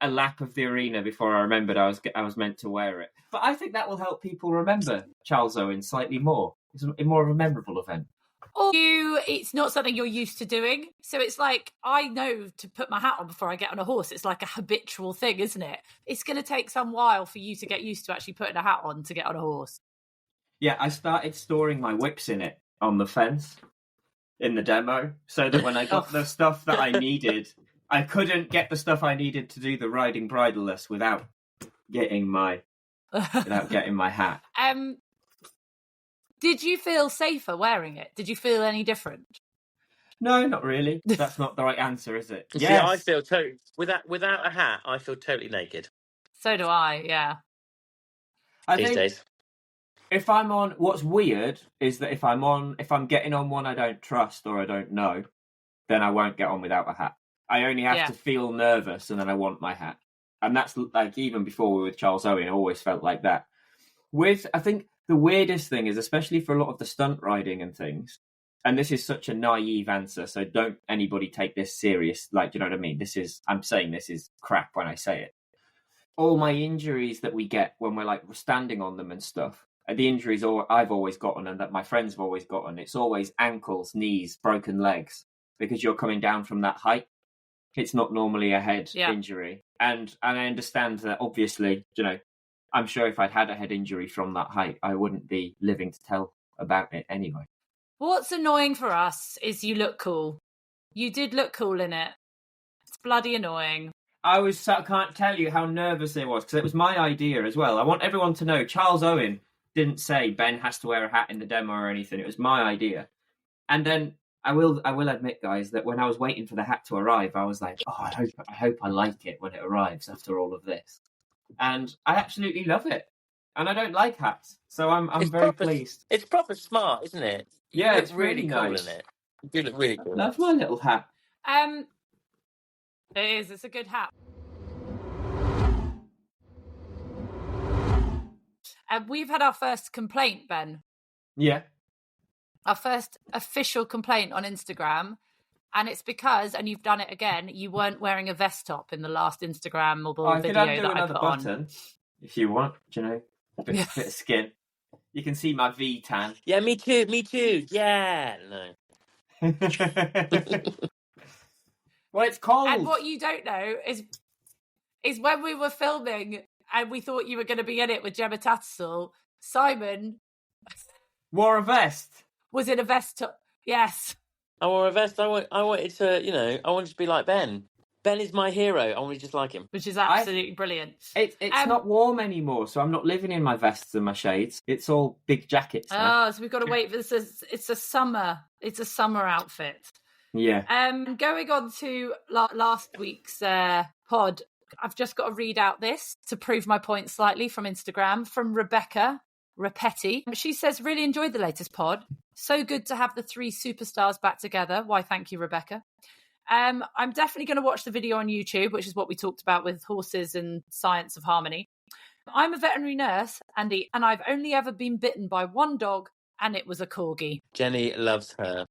a lap of the arena before I remembered I was meant to wear it. But I think that will help people remember Charles Owen slightly more. It's more of a memorable event. Or it's not something you're used to doing. So it's like, I know to put my hat on before I get on a horse. It's like a habitual thing, isn't it? It's going to take some while for you to get used to actually putting a hat on to get on a horse. Yeah, I started storing my whips in it on the fence in the demo, so that when I got the stuff that I needed, I couldn't get the stuff I needed to do the riding bridleless without getting my hat. Did you feel safer wearing it? Did you feel any different? No, not really. That's not the right answer, is it? Yeah, I feel totally without a hat. I feel totally naked. So do I. Yeah. These days. If I'm on, what's weird is that if I'm getting on one I don't trust or I don't know, then I won't get on without a hat. I only have to feel nervous and then I want my hat. And that's like, even before we were with Charles Owen, I always felt like that. I think the weirdest thing is, especially for a lot of the stunt riding and things, and this is such a naive answer, so don't anybody take this serious, like, you know what I mean? I'm saying this is crap when I say it. All my injuries that we get when we're standing on them and stuff, the injuries I've always gotten and that my friends have always gotten, it's always ankles, knees, broken legs, because you're coming down from that height. It's not normally a head injury. And I understand that, obviously, you know, I'm sure if I'd had a head injury from that height, I wouldn't be living to tell about it anyway. What's annoying for us is you look cool. You did look cool in it. It's bloody annoying. I can't tell you how nervous it was, because it was my idea as well. I want everyone to know Charles Owen didn't say Ben has to wear a hat in the demo or anything. It was my idea. And then I will admit, guys, that when I was waiting for the hat to arrive, I was like, "Oh, I hope I like it when it arrives after all of this." And I absolutely love it. And I don't like hats, so I'm very pleased. It's proper smart, isn't it? Yeah, it's really cool, nice. isn't it? You look really cool. I love my little hat. It is. It's a good hat. We've had our first complaint, Ben. Yeah. Our first official complaint on Instagram. And it's because, and you've done it again, you weren't wearing a vest top in the last Instagram video that I put on. If you want, you know, a bit of skin. You can see my V tan. Yeah, me too. Yeah. No. Well, it's cold. And what you don't know is when we were filming and we thought you were going to be in it with Gemma Tattersall, Simon wore a vest. Was in a vest top. Yes. I wore a vest. I wanted to, you know, I wanted to be like Ben. Ben is my hero. I want to just like him. Which is absolutely brilliant. It's not warm anymore, so I'm not living in my vests and my shades. It's all big jackets now. Oh, so we've got to wait for this. It's a summer outfit. Yeah. Going on to last week's pod, I've just got to read out this to prove my point slightly from Instagram, from Rebecca Rapetti. She says, "Really enjoyed the latest pod. So good to have the three superstars back together." Why, thank you, Rebecca. I'm definitely going to watch the video on YouTube, which is what we talked about with horses and science of harmony. I'm a veterinary nurse, Andy, and I've only ever been bitten by one dog, and it was a Corgi. Jenny loves her.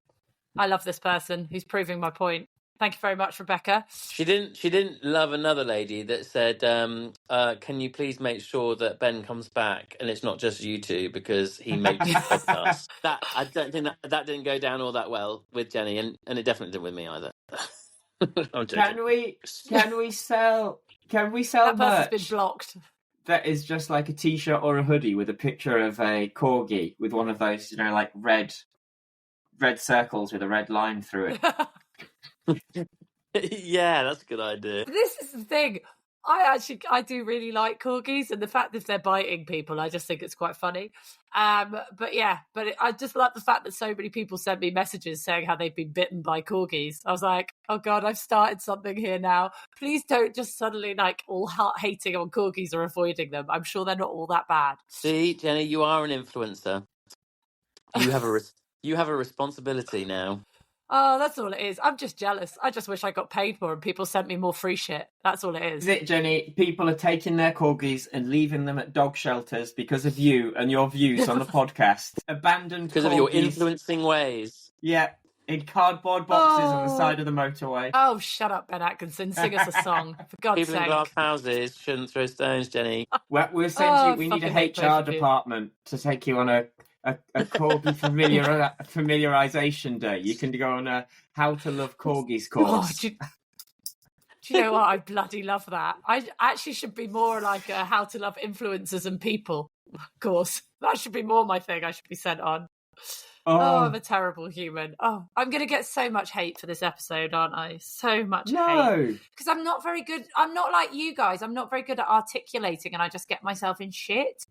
I love this person who's proving my point. Thank you very much, Rebecca. She didn't love another lady that said, "Can you please make sure that Ben comes back and it's not just you two because he makes podcasts." That I don't think that didn't go down all that well with Jenny, and it definitely didn't with me either. Can we sell That person's merch been blocked. that is just like a t-shirt or a hoodie with a picture of a corgi with one of those, like red circles with a red line through it? Yeah, that's a good idea. This is the thing. I do really like corgis, and the fact that they're biting people, I just think it's quite funny. I just love the fact that so many people send me messages saying how they've been bitten by corgis. I was like, oh God, I've started something here now. Please don't just suddenly all hating on corgis or avoiding them. I'm sure they're not all that bad. See, Jenny, you are an influencer. You have a responsibility now. Oh, that's all it is. I'm just jealous. I just wish I got paid more and people sent me more free shit. That's all it is. Is it, Jenny? People are taking their corgis and leaving them at dog shelters because of you and your views on the podcast. Abandoned because corgis. of your influencing ways. Yeah, in cardboard boxes on the side of the motorway. Oh, shut up, Ben Atkinson. Sing us a song, for God's sake. People in glass houses shouldn't throw stones, Jenny. Well, we'll send you. We need a HR department to take you on a corgi familiarization day. You can go on a how to love corgis course. Do you know what? I bloody love that. I actually should be more like a how to love influencers and people course. That should be more my thing. I should be sent on. Oh, I'm a terrible human. Oh, I'm going to get so much hate for this episode, aren't I? So much hate. Because I'm not very good. I'm not like you guys. I'm not very good at articulating, and I just get myself in shit.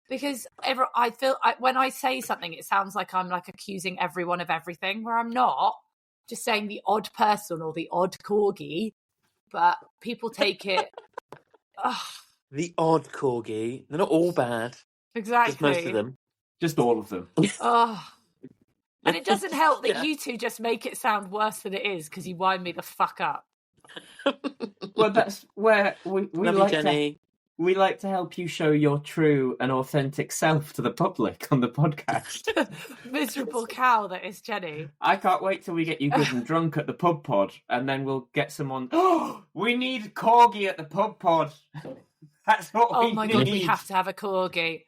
Because I feel when I say something, it sounds like I'm like accusing everyone of everything, where I'm not. Just saying the odd person or the odd corgi, but people take it. The odd corgi. They're not all bad. Exactly. Just most of them. Just all of them. And it doesn't help that you two just make it sound worse than it is because you wind me the fuck up. Well, that's where we like Jenny. We like to help you show your true and authentic self to the public on the podcast. Miserable cow that is Jenny. I can't wait till we get you good and drunk at the pub pod, and then we'll get someone. Oh, we need corgi at the pub pod. That's what we need. Oh my God, we have to have a corgi.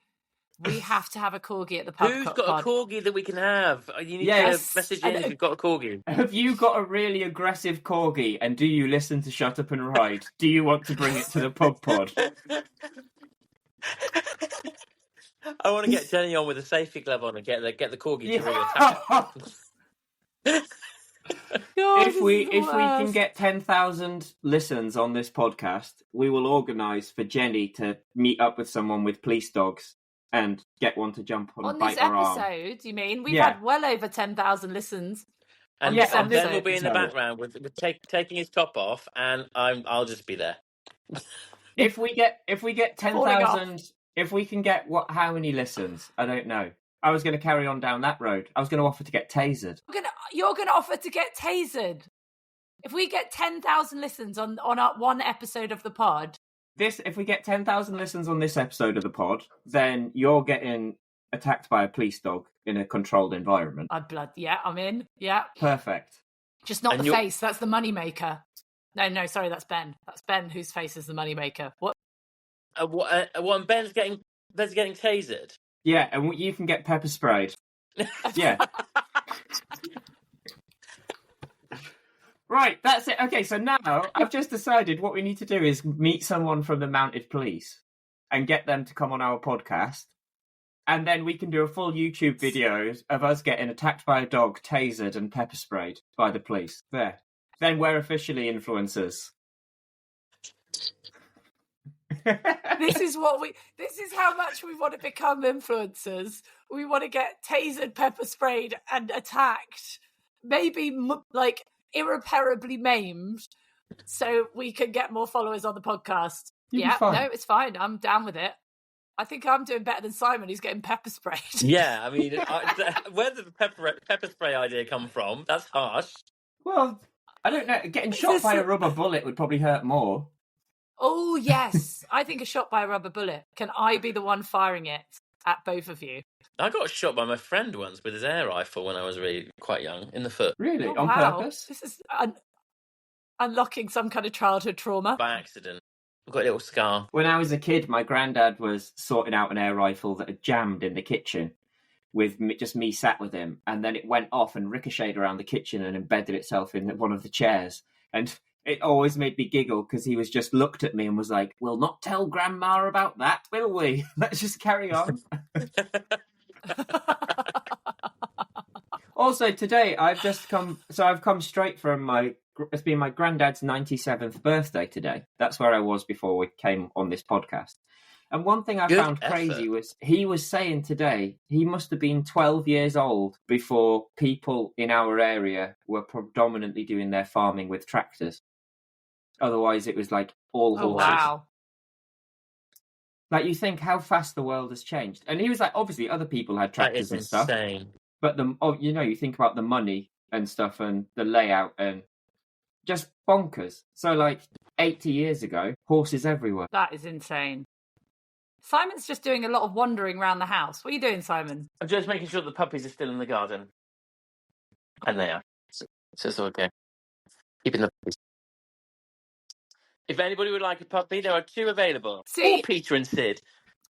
We have to have a corgi at the pub. Who's got a corgi that we can have? You need to message in if you've got a corgi. Have you got a really aggressive corgi, and do you listen to Shut Up and Ride? Do you want to bring it to the pub pod? I want to get Jenny on with a safety glove on and get the corgi to really attack it. God, if we can get 10,000 listens on this podcast, we will organise for Jenny to meet up with someone with police dogs and get one to jump on and bite her arm. On this episode, you mean? We've had well over 10,000 listens. And Ben will be in the background with taking his top off, and I'll just be there. If we get 10,000, if we can get how many listens? I don't know. I was going to carry on down that road. I was going to offer to get tasered. You're going to offer to get tasered? If we get 10,000 listens on our one episode of the pod. If we get 10,000 listens on this episode of the pod, then you're getting attacked by a police dog in a controlled environment. I'm in. Yeah. Perfect. Just not the face. That's the moneymaker. No, sorry, that's Ben. That's Ben whose face is the moneymaker. What? And Ben's getting tasered. Yeah, and you can get pepper sprayed. Yeah. Right, that's it. Okay, so now I've just decided what we need to do is meet someone from the mounted police and get them to come on our podcast. And then we can do a full YouTube video of us getting attacked by a dog, tasered and pepper sprayed by the police. There. Then we're officially influencers. This is how much we want to become influencers. We want to get tasered, pepper sprayed and attacked. Maybe irreparably maimed, so we can get more followers on the podcast. No, it's fine. I'm down with it. I think I'm doing better than Simon, who's getting pepper sprayed. Yeah, I mean, where did the pepper spray idea come from? That's harsh. Well, I don't know. Getting shot by a rubber bullet would probably hurt more. Oh, yes. I think a shot by a rubber bullet. Can I be the one firing it at both of you? I got shot by my friend once with his air rifle when I was really quite young, in the foot. Really? On purpose? This is unlocking some kind of childhood trauma. By accident. I've got a little scar. When I was a kid, my granddad was sorting out an air rifle that had jammed in the kitchen with just me sat with him, and then it went off and ricocheted around the kitchen and embedded itself in one of the chairs. And it always made me giggle because he was just looked at me and was like, "We'll not tell Grandma about that, will we? Let's just carry on." Also, today I've come straight from it's been my granddad's 97th birthday today. That's where I was before we came on this podcast. And one thing I found crazy was he was saying today he must have been 12 years old before people in our area were predominantly doing their farming with tractors. Otherwise, it was like all horses. Oh, wow. Like, you think how fast the world has changed. And he was like, obviously, other people had tractors and stuff. That is insane. But you think about the money and stuff and the layout and just bonkers. So, like, 80 years ago, horses everywhere. That is insane. Simon's just doing a lot of wandering around the house. What are you doing, Simon? I'm just making sure the puppies are still in the garden. And they are. So it's okay. Keeping the puppies. If anybody would like a puppy, there are 2 available. See, or Peter and Sid.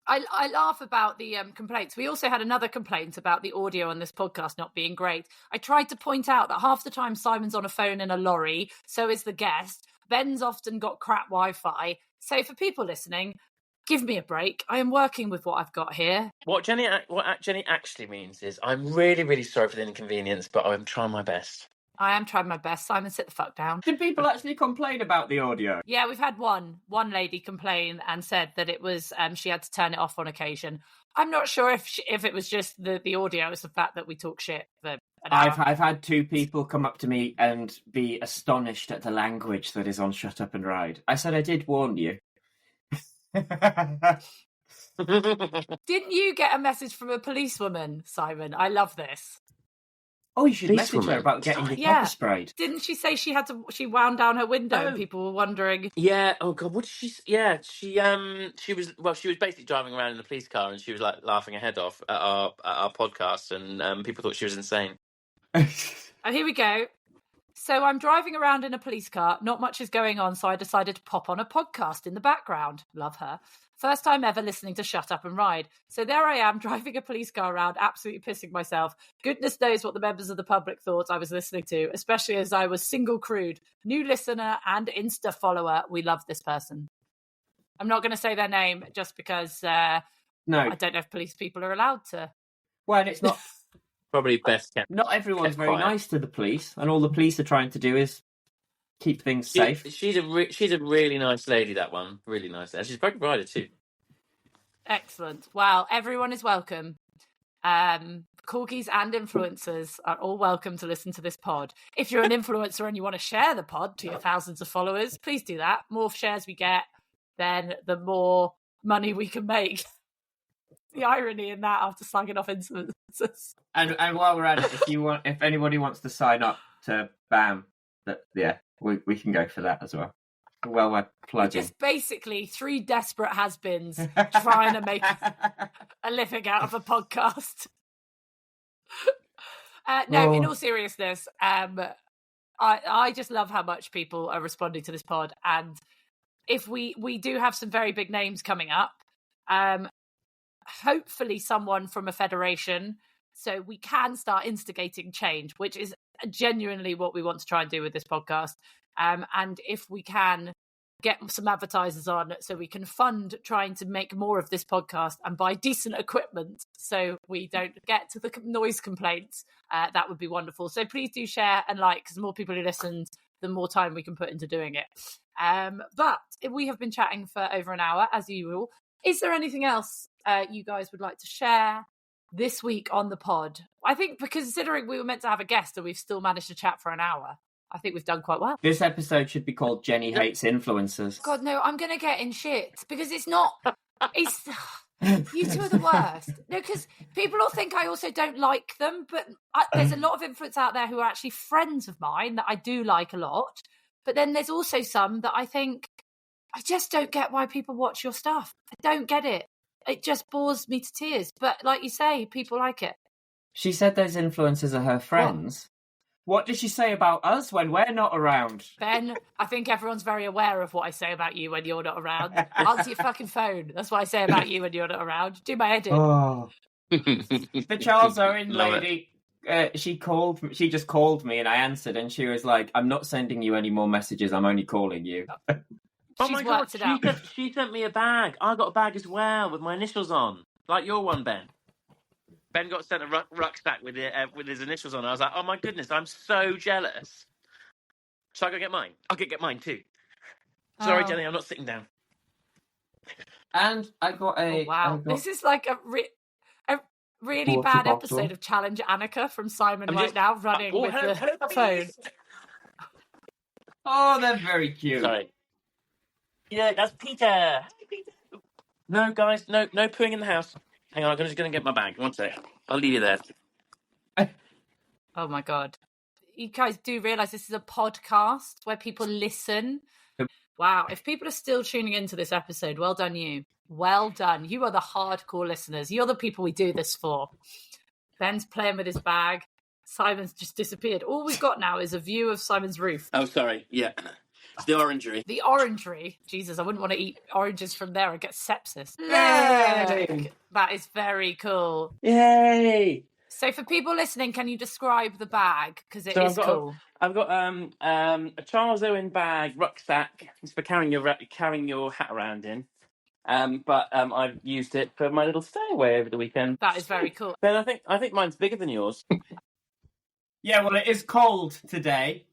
I laugh about the complaints. We also had another complaint about the audio on this podcast not being great. I tried to point out that half the time Simon's on a phone in a lorry, so is the guest. Ben's often got crap Wi-Fi. So for people listening, give me a break. I am working with what I've got here. What Jenny actually means is, I'm really, really sorry for the inconvenience, but I'm trying my best. I am trying my best. Simon, sit the fuck down. Did people actually complain about the audio? Yeah, we've had one lady complain and said that it was she had to turn it off on occasion. I'm not sure if it was just the audio, it's the fact that we talk shit for an hour. I've had 2 people come up to me and be astonished at the language that is on Shut Up and Ride. I said I did warn you. Didn't you get a message from a policewoman, Simon? I love this. Oh, you should message her about getting your pepper sprayed. Didn't she say she wound down her window and people were wondering? Yeah. Oh God, what did she? Yeah, she was basically driving around in a police car and she was like laughing her head off at our podcast and people thought she was insane. Oh, here we go. So I'm driving around in a police car. Not much is going on, so I decided to pop on a podcast in the background. Love her. First time ever listening to Shut Up and Ride. So there I am, driving a police car around, absolutely pissing myself. Goodness knows what the members of the public thought I was listening to, especially as I was single crewed. New listener and Insta follower. We love this person. I'm not going to say their name just because I don't know if police people are allowed to. Well, it's not... Probably best kept. Not everyone's very quiet. nice to the police, and all the police are trying to do is keep things safe. She's a really nice lady, that one. Really nice. And she's a broken rider too. Excellent. Well, everyone is welcome. Corgis and influencers are all welcome to listen to this pod. If you're an influencer and you want to share the pod to your thousands of followers, please do that. More shares we get, then the more money we can make. The irony in that after slagging off influencers. And while we're at it, if anybody wants to sign up to BAM, we can go for that as well. Well, we're plugging. Just basically 3 desperate has-beens trying to make a living out of a podcast. In all seriousness, I just love how much people are responding to this pod, and if we do have some very big names coming up, hopefully someone from a federation, so we can start instigating change, which is genuinely what we want to try and do with this podcast. And if we can get some advertisers on so we can fund trying to make more of this podcast and buy decent equipment so we don't get to the noise complaints, that would be wonderful. So please do share and like, because the more people who listen, the more time we can put into doing it. But we have been chatting for over an hour, as usual. Is there anything else you guys would like to share this week on the pod? I think because considering we were meant to have a guest and we've still managed to chat for an hour, I think we've done quite well. This episode should be called Jenny Hates Influencers. God, no, I'm going to get in shit because it's not... It's... You two are the worst. No, because people will think I also don't like them, but there's a lot of influencers out there who are actually friends of mine that I do like a lot. But then there's also some that I think, I just don't get why people watch your stuff. I don't get it. It just bores me to tears. But like you say, people like it. She said those influencers are her friends. What did she say about us when we're not around? Ben, I think everyone's very aware of what I say about you when you're not around. Answer your fucking phone. That's what I say about you when you're not around. Do my edit. Oh. The Charles Owen lady. She just called me and I answered, and she was like, "I'm not sending you any more messages. I'm only calling you." Oh my God! She sent me a bag. I got a bag as well with my initials on, like your one, Ben. Ben got sent a rucksack with his initials on. I was like, oh my goodness, I'm so jealous. So I go get mine. I'll get mine too. Sorry, Jenny, I'm not sitting down. And I got a. Oh, wow, this is like a really bad episode of Challenge Annika from Simon now, running with the phone. Oh, they're very cute. Sorry. Yeah, that's Peter. Hi, Peter. No, guys, no pooing in the house. Hang on, I'm just going to get my bag. One sec. I'll leave you there. Oh my God. You guys do realise this is a podcast where people listen. Wow, if people are still tuning into this episode, well done you. Well done. You are the hardcore listeners. You're the people we do this for. Ben's playing with his bag. Simon's just disappeared. All we've got now is a view of Simon's roof. Oh, sorry. Yeah. It's the orangery. The orangery. Jesus, I wouldn't want to eat oranges from there. I'd get sepsis. Yay! That is very cool. Yay! So for people listening, can you describe the bag? Because it is cool. I've got a Charles Owen bag rucksack. It's for carrying your hat around in. But I've used it for my little stay away over the weekend. That is very cool. Ben, I think mine's bigger than yours. Yeah, well, it is cold today.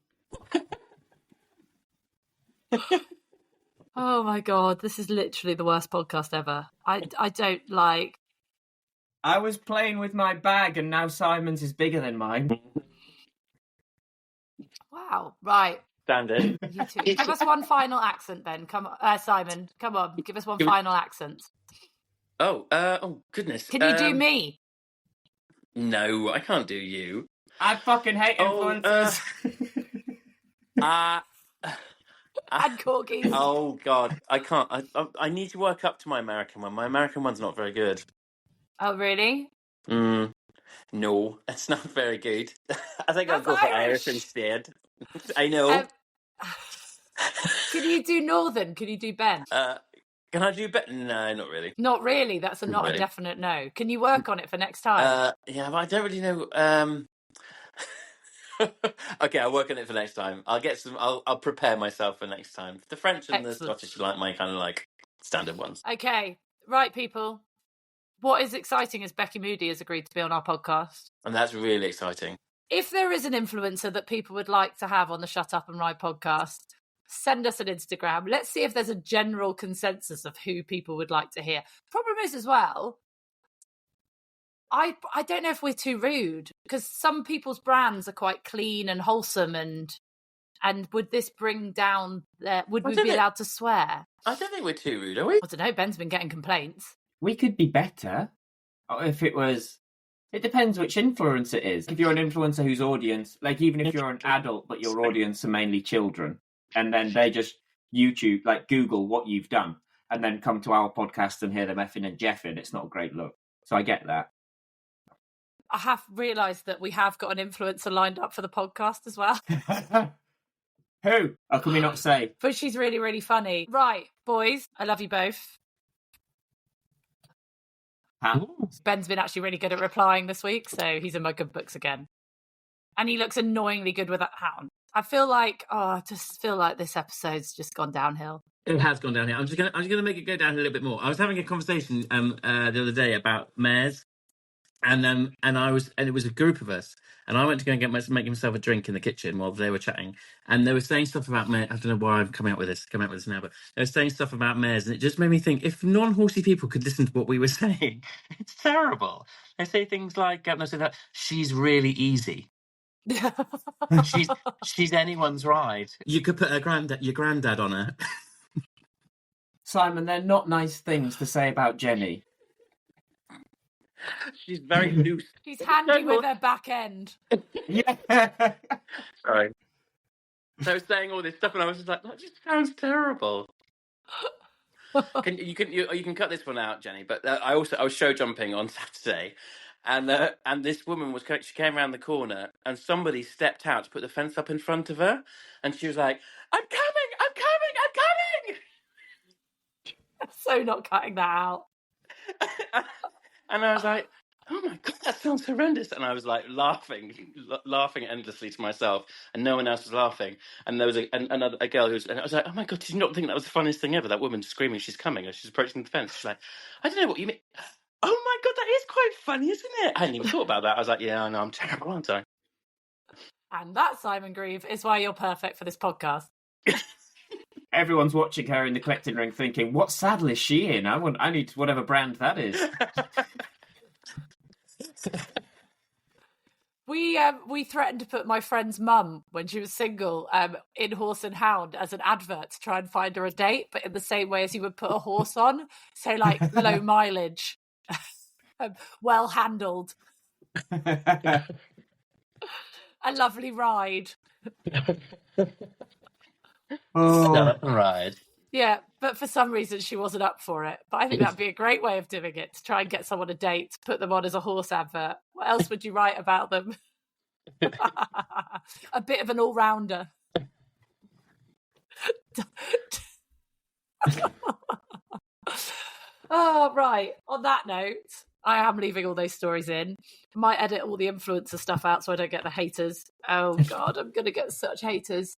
Oh my God, this is literally the worst podcast ever. I don't like. I was playing with my bag and now Simon's is bigger than mine. Wow, right. Standard. You two. Give us one final accent then. Come on, Simon, come on, give us one final accent. Oh goodness. Can you do me? No, I can't do you. I fucking hate influencers. And corgis. Oh God, I can't. I need to work up to my American one. My American one's not very good. Oh really? No, it's not very good. I think I'll go for Irish instead. I know. Can you do Northern? Can you do Ben? Can I do better? No, not really. Not really. That's not a definite no. Can you work on it for next time? Yeah, but I don't really know. Okay, I'll work on it for next time. I'll get some. I'll prepare myself for next time. The French and the Scottish are like my kind of like standard ones. Okay, right, people. What is exciting is Becky Moody has agreed to be on our podcast, and that's really exciting. If there is an influencer that people would like to have on the Shut Up and Ride podcast, send us an Instagram. Let's see if there's a general consensus of who people would like to hear. Problem is as well, I don't know if we're too rude, because some people's brands are quite clean and wholesome, and would this bring down would we be allowed to swear? I don't think we're too rude, are we? I don't know. Ben's been getting complaints. We could be better if it was. It depends which influencer it is. If you're an influencer whose audience, like even if you're an adult but your audience are mainly children, and then they just YouTube, like Google what you've done, and then come to our podcast and hear them effing and jeffing, it's not a great look. So I get that. I have realised that we have got an influencer lined up for the podcast as well. Who? How can we not say? But she's really, really funny. Right, boys, I love you both. Huh? Ben's been actually really good at replying this week, so he's in my good books again. And he looks annoyingly good with that hat on. I just feel like this episode's just gone downhill. It has gone downhill. I'm just gonna make it go down a little bit more. I was having a conversation the other day about mares, and it was a group of us, and I went to go and make myself a drink in the kitchen while they were chatting, and they were saying stuff about mares. I don't know why I'm coming out with this now, but they were saying stuff about mares, and it just made me think, if non-horsey people could listen to what we were saying, it's terrible. They say things like, they say that she's really easy. she's anyone's ride. You could put your granddad on her. Simon, they're not nice things to say about Jenny. She's very loose. She's handy with her back end. Yeah. Sorry. So I was saying all this stuff, and I was just like, that just sounds terrible. You can cut this one out, Jenny. But I was show jumping on Saturday, and this woman she came around the corner, and somebody stepped out to put the fence up in front of her, and she was like, "I'm coming! I'm coming! I'm coming!" So not cutting that out. And I was like, oh my God, that sounds horrendous. And I was like laughing endlessly to myself, and no one else was laughing. And there was a girl and I was like, oh my God, did you not think that was the funniest thing ever? That woman screaming, she's coming, and she's approaching the fence. She's like, I don't know what you mean. Oh my God, that is quite funny, isn't it? I hadn't even thought about that. I was like, yeah, I know, I'm terrible, aren't I? And that, Simon Grieve, is why you're perfect for this podcast. Everyone's watching her in the collecting ring thinking, what saddle is she in? I need whatever brand that is. We threatened to put my friend's mum, when she was single, in Horse and Hound as an advert to try and find her a date, but in the same way as you would put a horse on. So, like, low mileage, well handled, a lovely ride. Ride. Yeah, but for some reason she wasn't up for it. But I think that'd be a great way of doing it, to try and get someone a date, to put them on as a horse advert. What else would you write about them? A bit of an all-rounder. Oh, right. On that note, I am leaving all those stories in. Might edit all the influencer stuff out so I don't get the haters. Oh, God, I'm going to get such haters.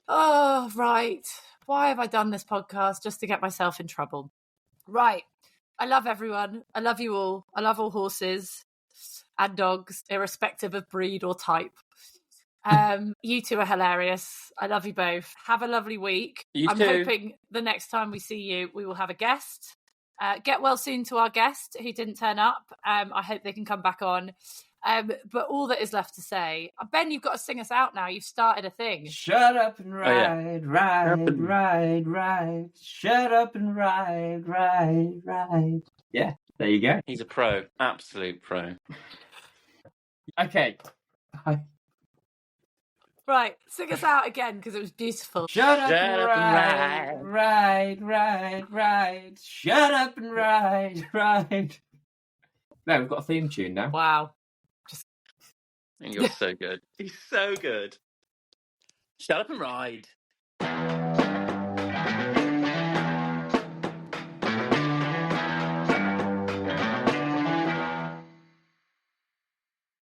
Oh, right. Why have I done this podcast? Just to get myself in trouble. Right. I love everyone. I love you all. I love all horses and dogs, irrespective of breed or type. You two are hilarious. I love you both. Have a lovely week. I'm hoping the next time we see you, we will have a guest. Get well soon to our guest who didn't turn up. I hope they can come back on. But all that is left to say, Ben, you've got to sing us out now. You've started a thing. Shut up and ride, ride. Shut up and ride. Yeah, there you go. He's a pro, absolute pro. Okay. Right, sing us out again because it was beautiful. Shut up and ride. Shut up and ride. No, we've got a theme tune now. Wow. And you're so good. He's so good. Shut up and ride.